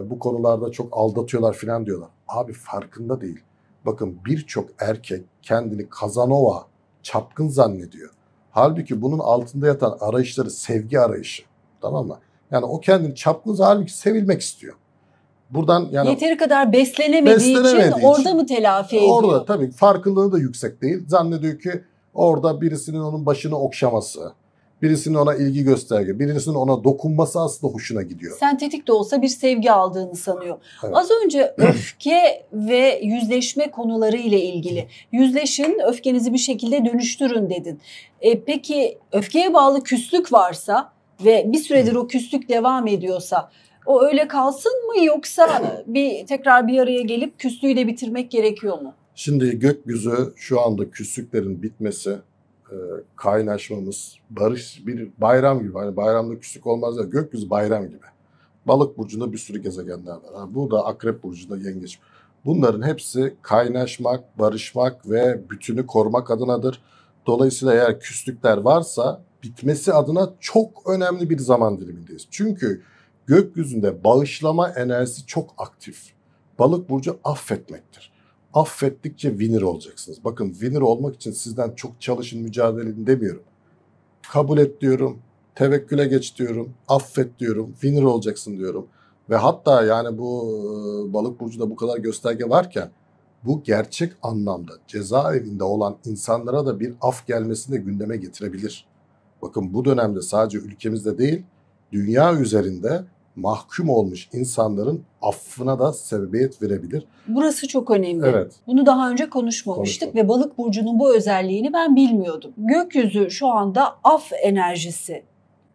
bu konularda çok aldatıyorlar falan diyorlar. Abi farkında değil. Bakın, birçok erkek kendini Kazanova, çapkın zannediyor. Halbuki bunun altında yatan arayışları sevgi arayışı. Tamam mı? Yani o kendini çapkın, halbuki sevilmek istiyor. Buradan yani yeteri kadar beslenemediği için orada mı telafi ediyor? Orada tabii farkındalığı da yüksek değil. Zannediyor ki orada birisinin onun başını okşaması, Birisinin ona ilgi gösterge, birisinin ona dokunması aslında hoşuna gidiyor. Sentetik de olsa bir sevgi aldığını sanıyor. Evet. Az önce öfke ve yüzleşme konuları ile ilgili. Yüzleşin, öfkenizi bir şekilde dönüştürün dedin. Peki öfkeye bağlı küslük varsa ve bir süredir o küslük devam ediyorsa o öyle kalsın mı, yoksa tekrar bir araya gelip küslüğü de bitirmek gerekiyor mu? Şimdi gökyüzü şu anda küslüklerin bitmesi, kaynaşmamız, barış, bir bayram gibi. Hani bayramda küslük olmaz ya, gökyüzü bayram gibi. Balık burcunda bir sürü gezegenler var. Bu da Akrep burcunda yengeç. Bunların hepsi kaynaşmak, barışmak ve bütünü korumak adınadır. Dolayısıyla eğer küslükler varsa bitmesi adına çok önemli bir zaman dilimindeyiz. Çünkü gökyüzünde bağışlama enerjisi çok aktif. Balık burcu affetmektir. Affettikçe winner olacaksınız. Bakın, winner olmak için sizden çok çalışın, mücadele edin demiyorum. Kabul et diyorum, tevekküle geç diyorum, affet diyorum, winner olacaksın diyorum. Ve hatta yani bu balık burcunda bu kadar gösterge varken bu gerçek anlamda cezaevinde olan insanlara da bir af gelmesini de gündeme getirebilir. Bakın, bu dönemde sadece ülkemizde değil, dünya üzerinde mahkum olmuş insanların affına da sebebiyet verebilir. Burası çok önemli. Evet. Bunu daha önce konuşmamıştık ve balık burcunun bu özelliğini ben bilmiyordum. Gökyüzü şu anda af enerjisi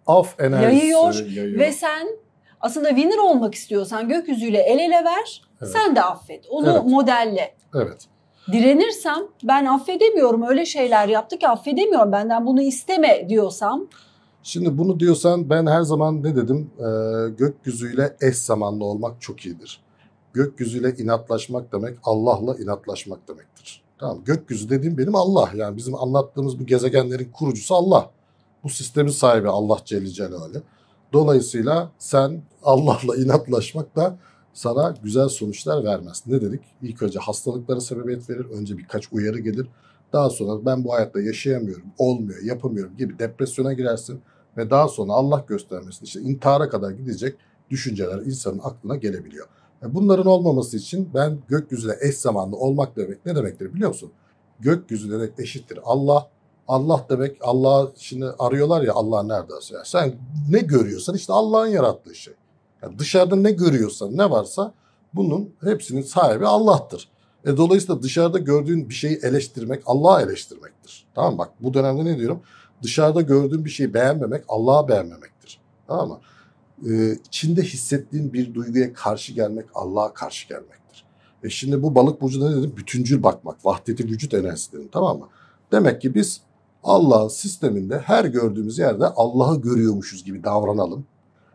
Af enerjisi yayıyor. Ve sen aslında winner olmak istiyorsan gökyüzüyle el ele ver, evet. Sen de affet. Onu modelle. Evet. Direnirsem, ben affedemiyorum, öyle şeyler yaptı ki affedemiyorum, benden bunu isteme diyorsam. Şimdi bunu diyorsan ben her zaman ne dedim? Gökyüzüyle eş zamanlı olmak çok iyidir. Gökyüzüyle inatlaşmak demek Allah'la inatlaşmak demektir. Tamam, gökyüzü dediğim benim Allah. Yani bizim anlattığımız bu gezegenlerin kurucusu Allah. Bu sistemin sahibi Allah Celle Celaluhu. Dolayısıyla sen Allah'la inatlaşmak da sana güzel sonuçlar vermez. Ne dedik? İlk önce hastalıklara sebebiyet verir. Önce birkaç uyarı gelir. Daha sonra ben bu hayatta yaşayamıyorum, olmuyor, yapamıyorum gibi depresyona girersin. Ve daha sonra Allah göstermesin işte intihara kadar gidecek düşünceler insanın aklına gelebiliyor. Bunların olmaması için ben gökyüzüyle eş zamanlı olmak demek ne demektir biliyor musun? Gökyüzü demek eşittir Allah. Allah demek, Allah şimdi arıyorlar ya, Allah nerede? Yani sen ne görüyorsan işte Allah'ın yarattığı şey. Yani dışarıda ne görüyorsan, ne varsa bunun hepsinin sahibi Allah'tır. Dolayısıyla dışarıda gördüğün bir şeyi eleştirmek Allah'ı eleştirmektir. Tamam mı? Bak, bu dönemde ne diyorum? Dışarıda gördüğün bir şeyi beğenmemek Allah'ı beğenmemektir. Tamam mı? İçinde hissettiğin bir duyguya karşı gelmek Allah'a karşı gelmektir. Şimdi bu balık burcunda ne dedim? Bütüncül bakmak, vahdeti vücut enerjisi dedim, tamam mı? Demek ki biz Allah'ın sisteminde her gördüğümüz yerde Allah'ı görüyormuşuz gibi davranalım.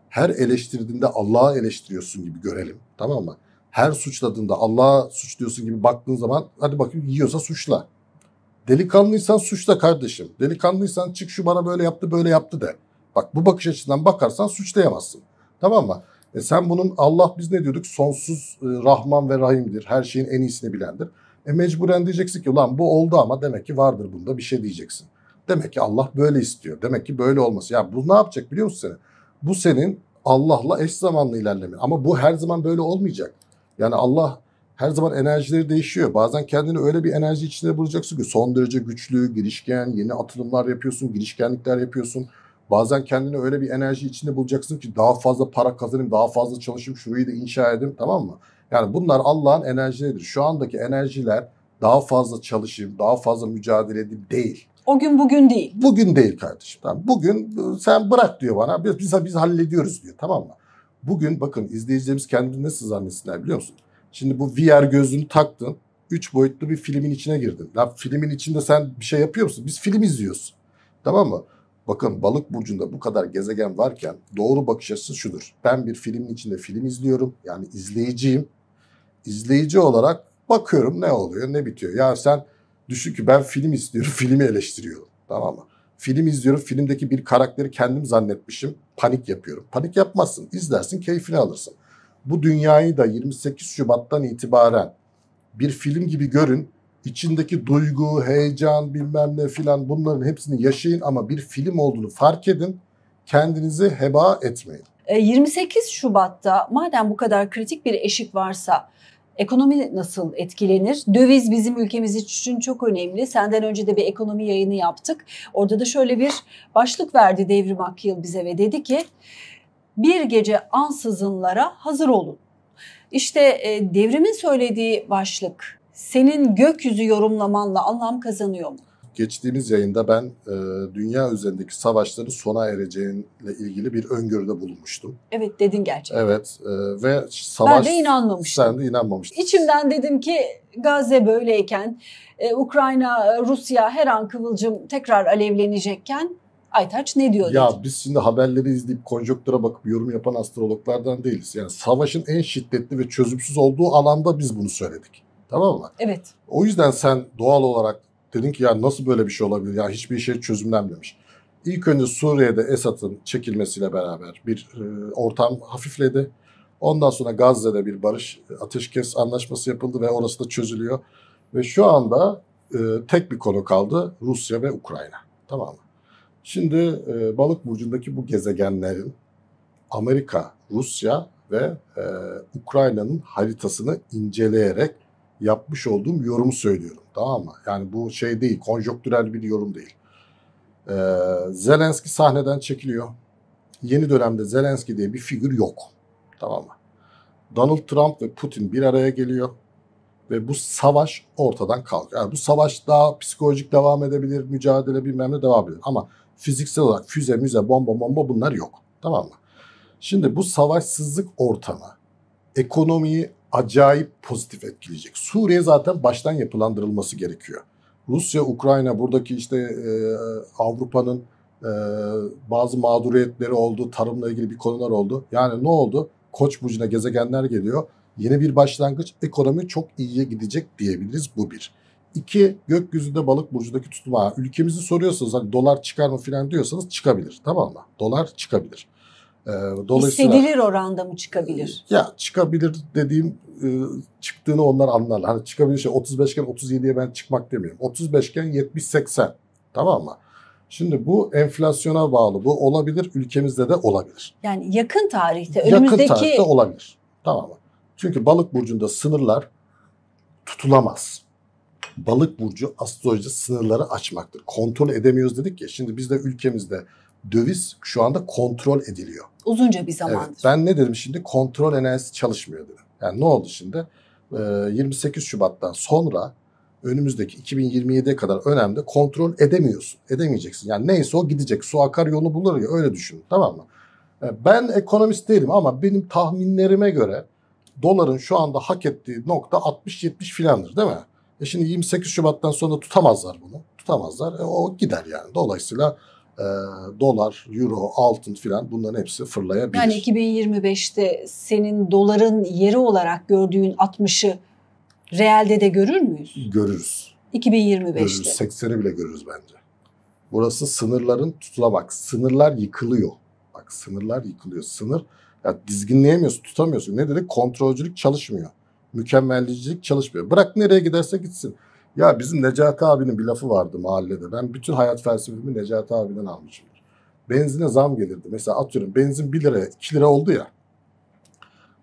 Her eleştirdiğinde Allah'ı eleştiriyorsun gibi görelim, tamam mı? Her suçladığında Allah'a suçluyorsun gibi baktığın zaman hadi bakayım, yiyorsa suçla. Delikanlıysan suçla kardeşim. Delikanlıysan çık şu bana böyle yaptı böyle yaptı de. Bak, bu bakış açısından bakarsan suçlayamazsın. Tamam mı? Sen bunun, Allah biz ne diyorduk? Sonsuz Rahman ve Rahim'dir. Her şeyin en iyisini bilendir. Mecburen diyeceksin ki ulan bu oldu ama demek ki vardır bunda bir şey diyeceksin. Demek ki Allah böyle istiyor. Demek ki böyle olması. Ya bu ne yapacak biliyor musun seni? Bu senin Allah'la eş zamanlı ilerlemen. Ama bu her zaman böyle olmayacak. Yani Allah her zaman enerjileri değişiyor. Bazen kendini öyle bir enerji içinde bulacaksın ki son derece güçlü, girişken, yeni atılımlar yapıyorsun, girişkenlikler yapıyorsun. Bazen kendini öyle bir enerji içinde bulacaksın ki daha fazla para kazanayım, daha fazla çalışayım, şurayı da inşa edeyim, tamam mı? Yani bunlar Allah'ın enerjileridir. Şu andaki enerjiler daha fazla çalışayım, daha fazla mücadele edeyim değil. O gün bugün değil. Bugün değil kardeşim. Tamam. Bugün sen bırak diyor bana. Biz hallediyoruz diyor. Tamam mı? Bugün bakın, izleyicilerimiz kendini nasıl zannetsinler biliyor musun? Şimdi bu VR gözlüğünü taktın. 3 boyutlu bir filmin içine girdin. Ya filmin içinde sen bir şey yapıyor musun? Biz film izliyoruz. Tamam mı? Bakın, balık burcunda bu kadar gezegen varken doğru bakış açısı şudur. Ben bir filmin içinde film izliyorum. Yani izleyiciyim. İzleyici olarak bakıyorum ne oluyor, ne bitiyor. Ya sen düşün ki ben film istiyorum, filmi eleştiriyorum. Tamam mı? Film izliyorum, filmdeki bir karakteri kendim zannetmişim. Panik yapıyorum. Panik yapmazsın. İzlersin, keyfini alırsın. Bu dünyayı da 28 Şubat'tan itibaren bir film gibi görün. İçindeki duygu, heyecan, bilmem ne filan, bunların hepsini yaşayın ama bir film olduğunu fark edin. Kendinizi heba etmeyin. 28 Şubat'ta madem bu kadar kritik bir eşik varsa Ekonomi nasıl etkilenir? Döviz bizim ülkemiz için çok önemli. Senden önce de bir ekonomi yayını yaptık. Orada da şöyle bir başlık verdi Devrim Akyıl bize ve dedi ki bir gece ansızınlara hazır olun. İşte Devrim'in söylediği başlık senin gökyüzü yorumlamanla anlam kazanıyor mu? Geçtiğimiz yayında ben dünya üzerindeki savaşların sona ereceğiyle ilgili bir öngörüde bulunmuştum. Evet dedin gerçekten. Evet ve savaş... Ben de inanmamıştım. Sen de inanmamıştın. İçimden dedim ki Gazze böyleyken, Ukrayna, Rusya her an kıvılcım tekrar alevlenecekken Aytaç ne diyor dedi. Ya biz şimdi haberleri izleyip konjonktüre bakıp yorum yapan astrologlardan değiliz. Yani savaşın en şiddetli ve çözümsüz olduğu alanda biz bunu söyledik. Tamam mı? Evet. O yüzden sen doğal olarak dedin ki ya nasıl böyle bir şey olabilir? Ya hiçbir şey çözümlenmemiş. İlk önce Suriye'de Esad'ın çekilmesiyle beraber bir ortam hafifledi. Ondan sonra Gazze'de bir barış ateşkes anlaşması yapıldı ve orası da çözülüyor. Ve şu anda tek bir konu kaldı: Rusya ve Ukrayna. Tamam mı? Şimdi Balık burcundaki bu gezegenlerin Amerika, Rusya ve Ukrayna'nın haritasını inceleyerek yapmış olduğum yorumu söylüyorum. Tamam mı? Yani bu şey değil, konjonktürel bir yorum değil. Zelenski sahneden çekiliyor. Yeni dönemde Zelenski diye bir figür yok. Tamam mı? Donald Trump ve Putin bir araya geliyor ve bu savaş ortadan kalkıyor. Yani bu savaş daha psikolojik devam edebilir, mücadele bilmem ne devam edebilir. Ama fiziksel olarak füze, müze, bomba bunlar yok. Tamam mı? Şimdi bu savaşsızlık ortamı ekonomiyi acayip pozitif etkileyecek. Suriye zaten baştan yapılandırılması gerekiyor. Rusya, Ukrayna buradaki işte Avrupa'nın bazı mağduriyetleri oldu, tarımla ilgili bir konular oldu. Yani ne oldu? Koç burcuna gezegenler geliyor. Yeni bir başlangıç, ekonomi çok iyiye gidecek diyebiliriz, bu bir. İki, gökyüzünde Balık burcundaki tutulma. Ülkemizi soruyorsanız hani dolar çıkar mı falan diyorsanız çıkabilir, tamam mı? Dolar çıkabilir. Hissedilir oranda mı çıkabilir? Ya çıkabilir dediğim çıktığını onlar anlarlar. Hani çıkabilir şey 35 iken 37'ye ben çıkmak demiyorum. 35 iken 70-80, tamam mı? Şimdi bu enflasyona bağlı. Bu olabilir, ülkemizde de olabilir. Yani yakın tarihte, Yakın tarihte olabilir. Tamam mı? Çünkü Balık burcunda sınırlar tutulamaz. Balık burcu astrolojide sınırları açmaktır. Kontrol edemiyoruz dedik ya. Şimdi bizde ülkemizde döviz şu anda kontrol ediliyor. Uzunca bir zamandır. Evet, ben ne dedim şimdi? Kontrol enerjisi çalışmıyor dedim. Yani ne oldu şimdi? 28 Şubat'tan sonra önümüzdeki 2027'ye kadar önemli kontrol edemiyorsun. Edemeyeceksin. Yani neyse o gidecek. Su akar yolu bulur ya, öyle düşün. Tamam mı? Ben ekonomist değilim ama benim tahminlerime göre doların şu anda hak ettiği nokta 60-70 filandır, değil mi? Şimdi 28 Şubat'tan sonra tutamazlar bunu. Tutamazlar. O gider yani. Dolayısıyla dolar, euro, altın filan bunların hepsi fırlayabilir. Yani 2025'te senin doların yeri olarak gördüğün 60'ı realde de görür müyüz? Görürüz. 2025'te. Görürüz. 80'i bile görürüz bence. Burası sınırların bak. Sınırlar yıkılıyor. Bak sınırlar yıkılıyor. Sınır ya dizginleyemiyorsun, tutamıyorsun. Ne dedik? Kontrolcülük çalışmıyor. Mükemmelliyetçilik çalışmıyor. Bırak nereye giderse gitsin. Ya bizim Necati abinin bir lafı vardı mahallede. Ben bütün hayat felsefemi Necati abiden almışımdır. Benzine zam gelirdi. Mesela atıyorum benzin 1 liraya 2 lira oldu ya.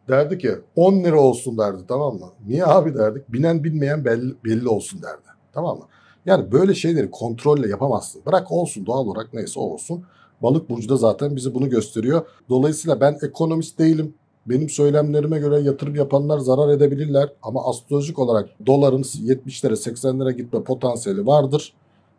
Derdi ki 10 lira olsun derdi, tamam mı? Niye abi derdik? Binen bilmeyen belli olsun derdi. Tamam mı? Yani böyle şeyleri kontrolle yapamazsın. Bırak olsun, doğal olarak neyse o olsun. Balık burcu da zaten bize bunu gösteriyor. Dolayısıyla ben ekonomist değilim. Benim söylemlerime göre yatırım yapanlar zarar edebilirler. Ama astrolojik olarak doların 70'lere 80'lere gitme potansiyeli vardır.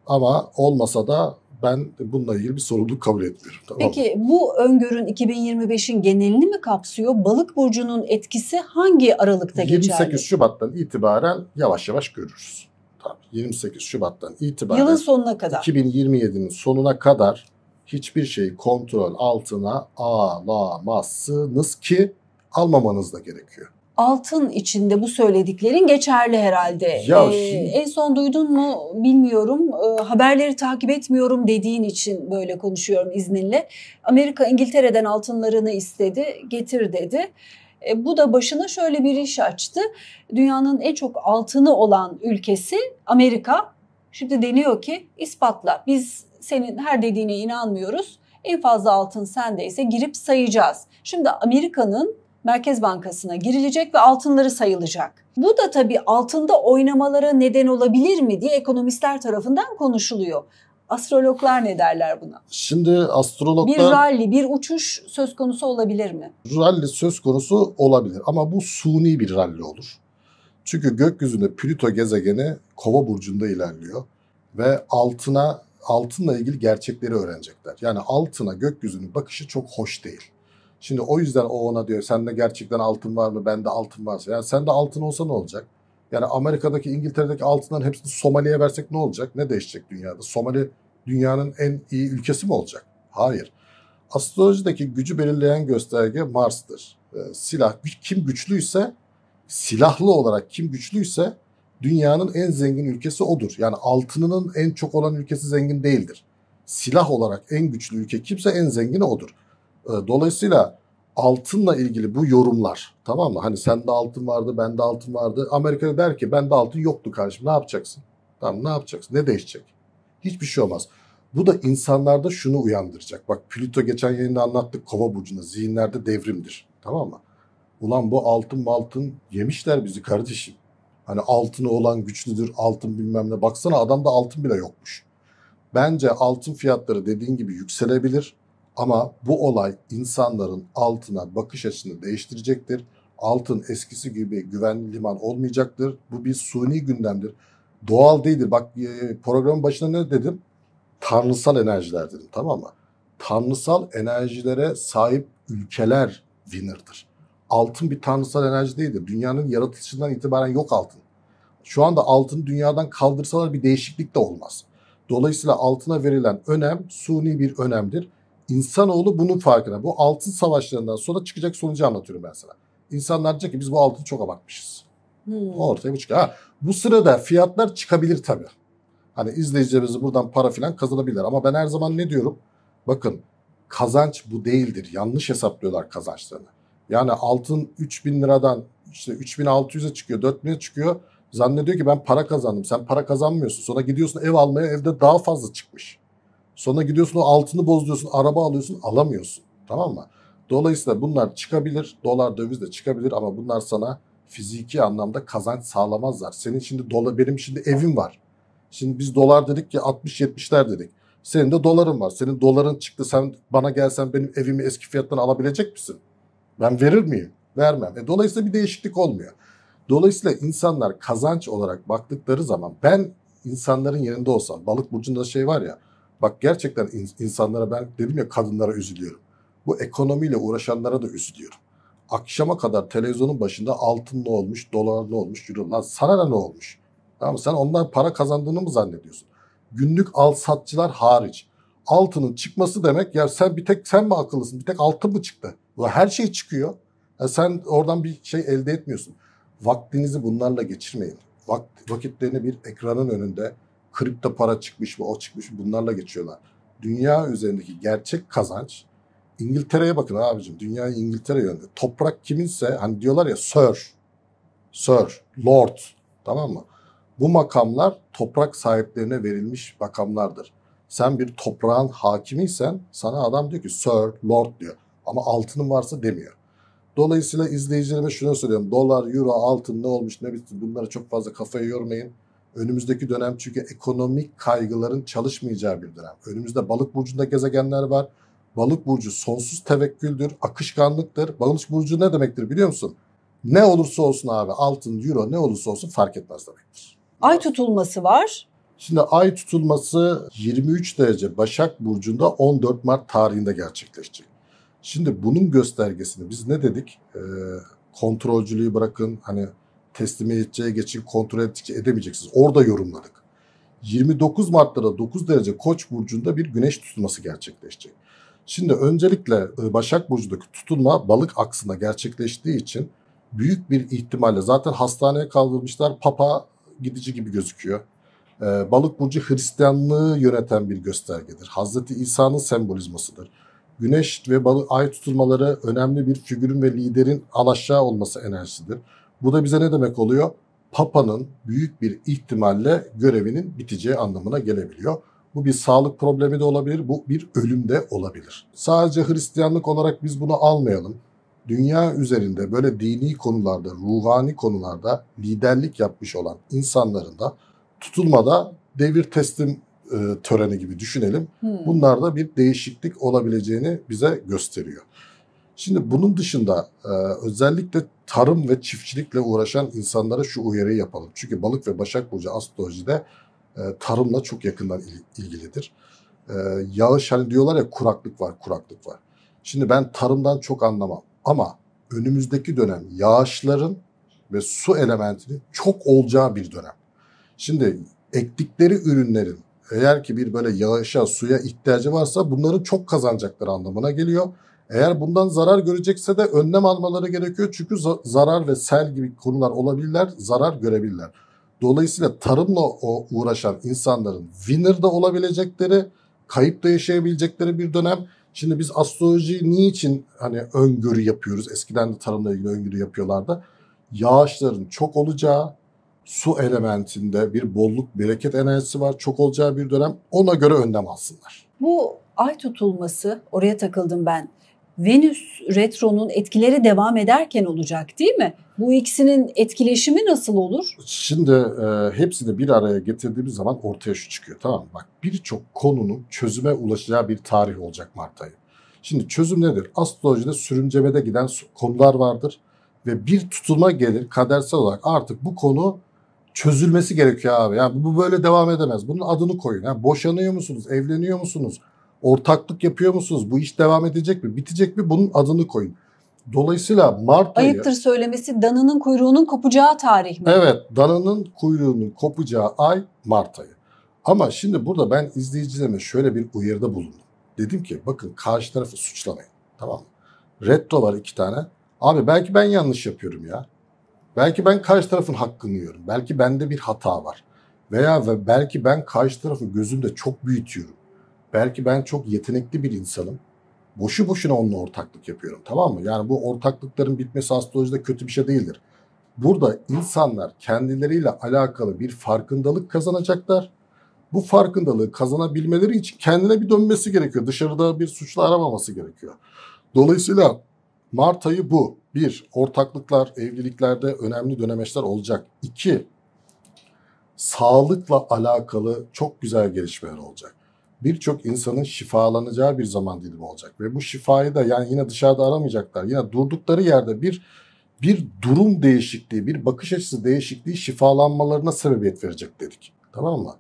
Ama olmasa da ben bununla ilgili bir sorumluluk kabul etmiyorum. Tamam Peki bu öngörün 2025'in genelini mi kapsıyor? Balık burcunun etkisi hangi aralıkta geçerli? 28 Şubat'tan itibaren yavaş yavaş görürüz. Tamam. 28 Şubat'tan itibaren yılın sonuna kadar. 2027'nin sonuna kadar hiçbir şeyi kontrol altına alamazsınız ki almamanız da gerekiyor. Altın içinde bu söylediklerin geçerli herhalde. Ya En son duydun mu bilmiyorum. Haberleri takip etmiyorum dediğin için böyle konuşuyorum izninle. Amerika İngiltere'den altınlarını istedi, getir dedi. Bu da başına şöyle bir iş açtı. Dünyanın en çok altını olan ülkesi Amerika. Şimdi deniyor ki ispatla. Biz senin her dediğine inanmıyoruz. En fazla altın sendeyse girip sayacağız. Şimdi Amerika'nın Merkez Bankası'na girilecek ve altınları sayılacak. Bu da tabii altında oynamalara neden olabilir mi diye ekonomistler tarafından konuşuluyor. Astrologlar ne derler buna? Şimdi astrologlar... Bir rally, bir uçuş söz konusu olabilir mi? Rally söz konusu olabilir ama bu suni bir rally olur. Çünkü gökyüzünde Plüto gezegeni Kova burcunda ilerliyor ve altınla ilgili gerçekleri öğrenecekler. Yani altına gökyüzünün bakışı çok hoş değil. Şimdi o yüzden o ona diyor sende gerçekten altın var mı? Bende altın varsa. Yani sende altın olsa ne olacak? Yani Amerika'daki, İngiltere'deki altınların hepsini Somali'ye versek ne olacak? Ne değişecek dünyada? Somali dünyanın en iyi ülkesi mi olacak? Hayır. Astrolojideki gücü belirleyen gösterge Mars'tır. Silah, kim güçlüyse, silahlı olarak kim güçlüyse dünyanın en zengin ülkesi odur. Yani altınının en çok olan ülkesi zengin değildir. Silah olarak en güçlü ülke kimse en zengini odur. Dolayısıyla altınla ilgili bu yorumlar, tamam mı? Hani sende altın vardı, bende altın vardı. Amerika'da der ki bende altın yoktu kardeşim, ne yapacaksın? Tamam, ne yapacaksın? Ne değişecek? Hiçbir şey olmaz. Bu da insanlarda şunu uyandıracak. Bak Plüto geçen yayında anlattık, Kova burcunda zihinlerde devrimdir. Tamam mı? Ulan bu altın yemişler bizi kardeşim. Hani altını olan güçlüdür, altın bilmem ne. Baksana adamda altın bile yokmuş. Bence altın fiyatları dediğin gibi yükselebilir. Ama bu olay insanların altına bakış açısını değiştirecektir. Altın eskisi gibi güvenli liman olmayacaktır. Bu bir suni gündemdir. Doğal değildir. Bak programın başında ne dedim? Tanrısal enerjiler dedim, tamam mı? Tanrısal enerjilere sahip ülkeler winner'dır. Altın bir tanrısal enerji değildir. Dünyanın yaratılışından itibaren yok altın. Şu anda altını dünyadan kaldırsalar bir değişiklik de olmaz. Dolayısıyla altına verilen önem suni bir önemdir. İnsanoğlu bunun farkına. Bu altın savaşlarından sonra çıkacak sonucu anlatıyorum ben sana. İnsanlar diyecek ki biz bu altını çok abartmışız. Ortaya bu çıkıyor. Bu sırada fiyatlar çıkabilir tabii. Hani izleyicilerimiz buradan para falan kazanabilirler. Ama ben her zaman ne diyorum? Bakın kazanç bu değildir. Yanlış hesaplıyorlar kazançlarını. Yani altın 3.000 liradan işte 3.600'e çıkıyor, 4.000'e çıkıyor. Zannediyor ki ben para kazandım. Sen para kazanmıyorsun. Sonra gidiyorsun ev almaya, evde daha fazla çıkmış. Sonra gidiyorsun o altını bozuyorsun, araba alıyorsun, alamıyorsun. Tamam mı? Dolayısıyla bunlar çıkabilir. Dolar, döviz de çıkabilir ama bunlar sana fiziki anlamda kazanç sağlamazlar. Senin şimdi benim şimdi evim var. Şimdi biz dolar dedik ki 60-70'ler dedik. Senin de doların var. Senin doların çıktı, sen bana gelsen benim evimi eski fiyattan alabilecek misin? Ben verir miyim? Vermem. Dolayısıyla bir değişiklik olmuyor. Dolayısıyla insanlar kazanç olarak baktıkları zaman ben insanların yerinde olsam, balık burcunda şey var ya, bak gerçekten insanlara, ben dedim ya kadınlara üzülüyorum. Bu ekonomiyle uğraşanlara da üzülüyorum. Akşama kadar televizyonun başında altın ne olmuş, dolar ne olmuş, euro. Lan sana ne olmuş? Tamam, sen ondan para kazandığını mı zannediyorsun? Günlük al satçılar hariç. Altının çıkması demek ya sen bir tek sen mi akıllısın? Bir tek altın mı çıktı? Her şey çıkıyor. Ya sen oradan bir şey elde etmiyorsun. Vaktinizi bunlarla geçirmeyin. Vakitlerini bir ekranın önünde kripto para çıkmış mı, o çıkmış mı, bunlarla geçiyorlar. Dünya üzerindeki gerçek kazanç, İngiltere'ye bakın abicim. Dünyayı İngiltere yönünde. Toprak kiminse, hani diyorlar ya Sir, Lord, tamam mı? Bu makamlar toprak sahiplerine verilmiş makamlardır. Sen bir toprağın hakimiysen sana adam diyor ki Sir, Lord diyor. Ama altının varsa demiyor. Dolayısıyla izleyicilerime şunu söylüyorum. Dolar, euro, altın ne olmuş ne bitti, bunlara çok fazla kafayı yormayın. Önümüzdeki dönem çünkü ekonomik kaygıların çalışmayacağı bir dönem. Önümüzde balık burcunda gezegenler var. Balık burcu sonsuz tevekküldür, akışkanlıktır. Balık burcu ne demektir biliyor musun? Ne olursa olsun abi, altın, euro ne olursa olsun fark etmez demektir. Ay tutulması var. Şimdi ay tutulması 23 derece Başak Burcu'nda 14 Mart tarihinde gerçekleşecek. Şimdi bunun göstergesini biz ne dedik? Kontrolcülüğü bırakın, hani teslimiyetçiye geçin, kontrol edemeyeceksiniz. Orada yorumladık. 29 Mart'ta da 9 derece Koç burcunda bir güneş tutulması gerçekleşecek. Şimdi öncelikle Başak Burcu'ndaki tutulma balık aksında gerçekleştiği için büyük bir ihtimalle zaten hastaneye kaldırmışlar, Papa gidici gibi gözüküyor. Balık burcu Hristiyanlığı yöneten bir göstergedir. Hazreti İsa'nın sembolizmasıdır. Güneş ve ay tutulmaları önemli bir figürün ve liderin alaşağı olması enerjisidir. Bu da bize ne demek oluyor? Papa'nın büyük bir ihtimalle görevinin biteceği anlamına gelebiliyor. Bu bir sağlık problemi de olabilir, bu bir ölüm de olabilir. Sadece Hristiyanlık olarak biz bunu almayalım. dünya üzerinde böyle dini konularda, ruhani konularda liderlik yapmış olan insanların da tutulmada devir teslim töreni gibi düşünelim. Bunlarda bir değişiklik olabileceğini bize gösteriyor. Şimdi bunun dışında özellikle tarım ve çiftçilikle uğraşan insanlara şu uyarıyı yapalım. Çünkü Balık ve Başak Burcu astrolojide tarımla çok yakından ilgilidir. Yağış, hani diyorlar ya, kuraklık var, kuraklık var. Şimdi ben tarımdan çok anlamam ama önümüzdeki dönem yağışların ve su elementinin çok olacağı bir dönem. Şimdi ektikleri ürünlerin eğer ki bir böyle yağışa, suya ihtiyacı varsa bunların çok kazanacakları anlamına geliyor. Eğer bundan zarar görecekse de önlem almaları gerekiyor. Çünkü zarar ve sel gibi konular olabilirler, zarar görebilirler. Dolayısıyla tarımla uğraşan insanların winner'da olabilecekleri, kayıp da yaşayabilecekleri bir dönem. Şimdi biz astrolojiyi niçin hani öngörü yapıyoruz? Eskiden de tarımla ilgili öngörü yapıyorlardı. Yağışların çok olacağı, su elementinde bir bolluk, bereket enerjisi var. Çok olacağı bir dönem. Ona göre önlem alsınlar. Bu ay tutulması, oraya takıldım ben. Venüs retronun etkileri devam ederken olacak değil mi? Bu ikisinin etkileşimi nasıl olur? Şimdi hepsini bir araya getirdiğimiz zaman ortaya şu çıkıyor, tamam mı? Bak, birçok konunun çözüme ulaşacağı bir tarih olacak Mart ayı. Şimdi çözüm nedir? Astrolojide sürüncemede giden konular vardır ve bir tutulma gelir kadersel olarak, artık bu konu çözülmesi gerekiyor abi. Yani bu böyle devam edemez. Bunun adını koyun. Yani boşanıyor musunuz? Evleniyor musunuz? Ortaklık yapıyor musunuz? Bu iş devam edecek mi? Bitecek mi? Bunun adını koyun. Dolayısıyla Mart ayı... Ayıptır söylemesi, dananın kuyruğunun kopacağı tarih mi? Evet, dananın kuyruğunun kopacağı ay Mart ayı. Ama şimdi burada ben izleyicilerime şöyle bir uyarıda bulundum. Dedim ki bakın, karşı tarafı suçlamayın. Tamam mı? Retro var 2 tane. Abi belki ben yanlış yapıyorum ya. Belki ben karşı tarafın hakkını yiyorum. Belki bende bir hata var. Veya belki ben karşı tarafı gözümde çok büyütüyorum. Belki ben çok yetenekli bir insanım. Boşu boşuna onunla ortaklık yapıyorum, tamam mı? Yani bu ortaklıkların bitmesi astrolojide kötü bir şey değildir. Burada insanlar kendileriyle alakalı bir farkındalık kazanacaklar. Bu farkındalığı kazanabilmeleri için kendine bir dönmesi gerekiyor. Dışarıda bir suçlu aramaması gerekiyor. Dolayısıyla Mart ayı bu. 1. Ortaklıklar, evliliklerde önemli dönemeçler olacak. 2. Sağlıkla alakalı çok güzel gelişmeler olacak. Birçok insanın şifalanacağı bir zaman dilimi olacak. Ve bu şifayı da yani yine dışarıda aramayacaklar. Yine durdukları yerde bir durum değişikliği, bir bakış açısı değişikliği şifalanmalarına sebebiyet verecek dedik. Tamam mı?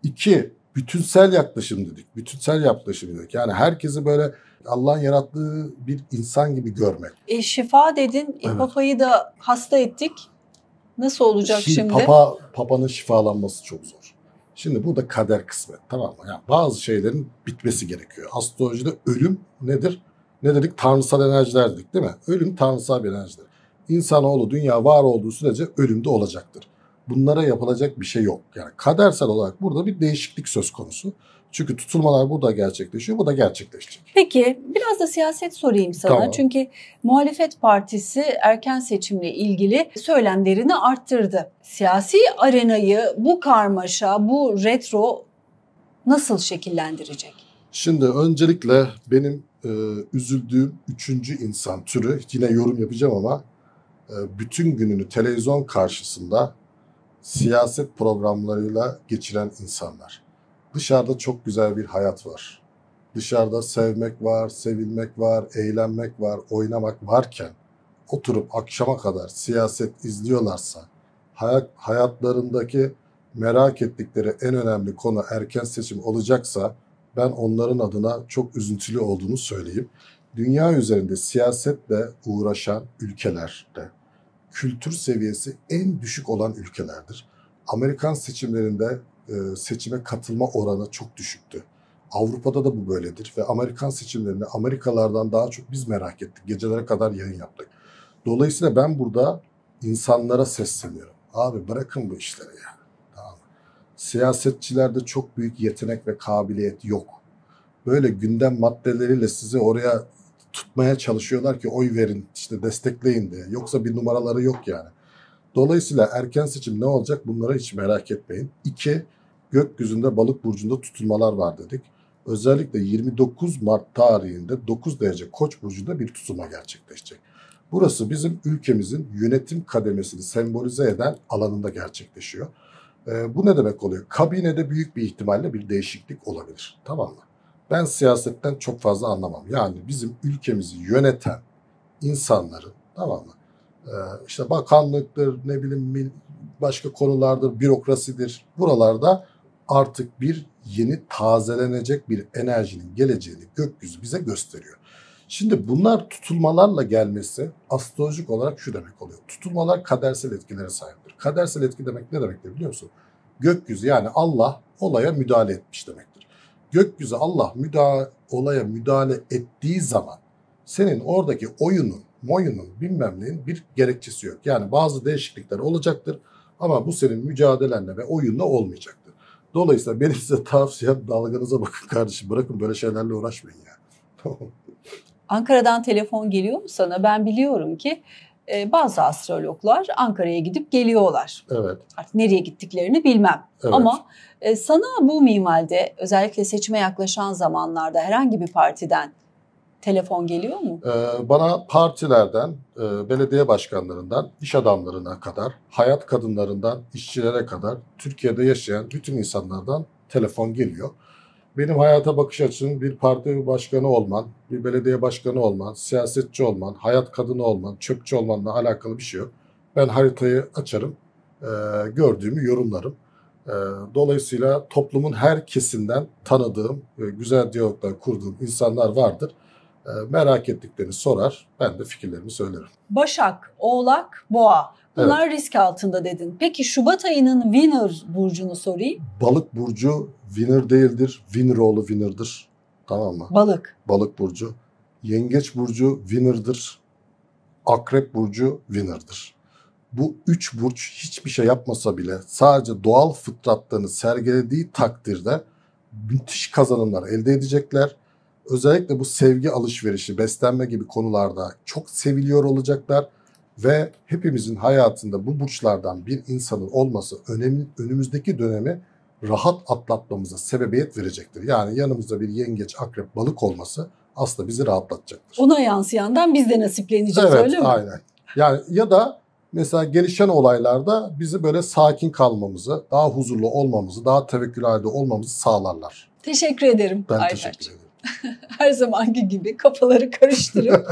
2. Bütünsel yaklaşım dedik. Bütünsel yaklaşım dedik. Yani herkesi böyle Allah'ın yarattığı bir insan gibi görmek. Şifa dedin. Evet. Papayı da hasta ettik. Nasıl olacak şimdi? Papanın şifalanması çok zor. Şimdi bu da kader kısmet, tamam mı? Yani bazı şeylerin bitmesi gerekiyor. Astrolojide ölüm nedir? Ne dedik? Tanrısal enerjiler dedik, değil mi? Ölüm tanrısal bir enerjidir. İnsanoğlu dünya var olduğu sürece ölüm de olacaktır. Bunlara yapılacak bir şey yok. Yani kadersel olarak burada bir değişiklik söz konusu. Çünkü tutulmalar burada gerçekleşiyor, bu da gerçekleşecek. Peki biraz da siyaset sorayım sana. Tamam. Çünkü muhalefet partisi erken seçimle ilgili söylemlerini arttırdı. Siyasi arenayı bu karmaşa, bu retro nasıl şekillendirecek? Şimdi öncelikle benim üzüldüğüm 3. insan türü, yine yorum yapacağım ama bütün gününü televizyon karşısında siyaset programlarıyla geçiren insanlar. Dışarıda çok güzel bir hayat var. Dışarıda sevmek var, sevilmek var, eğlenmek var, oynamak varken oturup akşama kadar siyaset izliyorlarsa, hayatlarındaki merak ettikleri en önemli konu erken seçim olacaksa, ben onların adına çok üzüntülü olduğunu söyleyeyim. Dünya üzerinde siyasetle uğraşan ülkelerde kültür seviyesi en düşük olan ülkelerdir. Amerikan seçimlerinde seçime katılma oranı çok düşüktü. Avrupa'da da bu böyledir ve Amerikan seçimlerinde Amerikalılardan daha çok biz merak ettik. Gecelere kadar yayın yaptık. Dolayısıyla ben burada insanlara sesleniyorum. Abi bırakın bu işleri ya. Tamam mı? Siyasetçilerde çok büyük yetenek ve kabiliyet yok. Böyle gündem maddeleriyle sizi oraya tutmaya çalışıyorlar ki oy verin, işte destekleyin diye. Yoksa bir numaraları yok yani. Dolayısıyla erken seçim ne olacak, bunlara hiç merak etmeyin. 2. Gökyüzünde Balık burcunda tutulmalar var dedik. Özellikle 29 Mart tarihinde 9 derece Koç burcunda bir tutulma gerçekleşecek. Burası bizim ülkemizin yönetim kademesini sembolize eden alanında gerçekleşiyor. Bu ne demek oluyor? Kabinede büyük bir ihtimalle bir değişiklik olabilir. Tamam mı? Ben siyasetten çok fazla anlamam. Yani bizim ülkemizi yöneten insanların, tamam mı? İşte bakanlıktır, ne bileyim başka konulardır, bürokrasidir. Buralarda artık bir yeni tazelenecek bir enerjinin geleceğini gökyüzü bize gösteriyor. Şimdi bunlar tutulmalarla gelmesi astrolojik olarak şu demek oluyor. Tutulmalar kadersel etkilere sahiptir. Kadersel etki demek ne demektir biliyor musun? Gökyüzü, yani Allah olaya müdahale etmiş demektir. Gökyüzü Allah olaya müdahale ettiği zaman senin oradaki oyunun bilmem neyin bir gerekçesi yok. Yani bazı değişiklikler olacaktır ama bu senin mücadelenle ve oyunla olmayacaktır. Dolayısıyla benim size tavsiyem, dalganıza bakın kardeşim, bırakın böyle şeylerle uğraşmayın ya. Ankara'dan telefon geliyor mu sana? Ben biliyorum ki bazı astrologlar Ankara'ya gidip geliyorlar. Evet. Artık nereye gittiklerini bilmem. Evet. Ama sana bu minvalde özellikle seçime yaklaşan zamanlarda herhangi bir partiden telefon geliyor mu? Bana partilerden, belediye başkanlarından, iş adamlarına kadar, hayat kadınlarından, işçilere kadar Türkiye'de yaşayan bütün insanlardan telefon geliyor. Benim hayata bakış açım bir parti başkanı olman, bir belediye başkanı olman, siyasetçi olman, hayat kadını olman, çöpçü olmanla alakalı bir şey yok. Ben haritayı açarım, gördüğümü yorumlarım. Dolayısıyla toplumun her kesimden tanıdığım, güzel diyaloglar kurduğum insanlar vardır. Merak ettiklerini sorar, ben de fikirlerimi söylerim. Başak, Oğlak, Boğa. Bunlar risk altında dedin. Peki Şubat ayının winner burcunu sorayım. Balık burcu winner değildir, winner oğlu winner'dır. Tamam mı? Balık. Balık burcu. Yengeç burcu winner'dır. Akrep burcu winner'dır. Bu üç burç hiçbir şey yapmasa bile sadece doğal fıtratlarını sergilediği takdirde müthiş kazanımlar elde edecekler. Özellikle bu sevgi alışverişi, beslenme gibi konularda çok seviliyor olacaklar ve hepimizin hayatında bu burçlardan bir insanın olması önemli, önümüzdeki dönemi rahat atlatmamıza sebebiyet verecektir. Yani yanımızda bir yengeç, akrep, balık olması aslında bizi rahatlatacaktır. Ona yansıyandan biz de nasipleneceğiz, evet, öyle mi? Aynen. Yani ya da mesela gelişen olaylarda bizi böyle sakin kalmamızı, daha huzurlu olmamızı, daha tevekkül halinde olmamızı sağlarlar. Teşekkür ederim. Ben teşekkür ederim. Her zamanki gibi kafaları karıştırıp.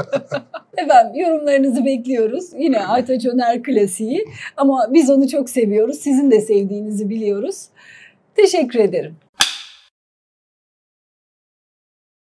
Efendim yorumlarınızı bekliyoruz. Yine Aytaç Öner klasiği ama biz onu çok seviyoruz. Sizin de sevdiğinizi biliyoruz. Teşekkür ederim.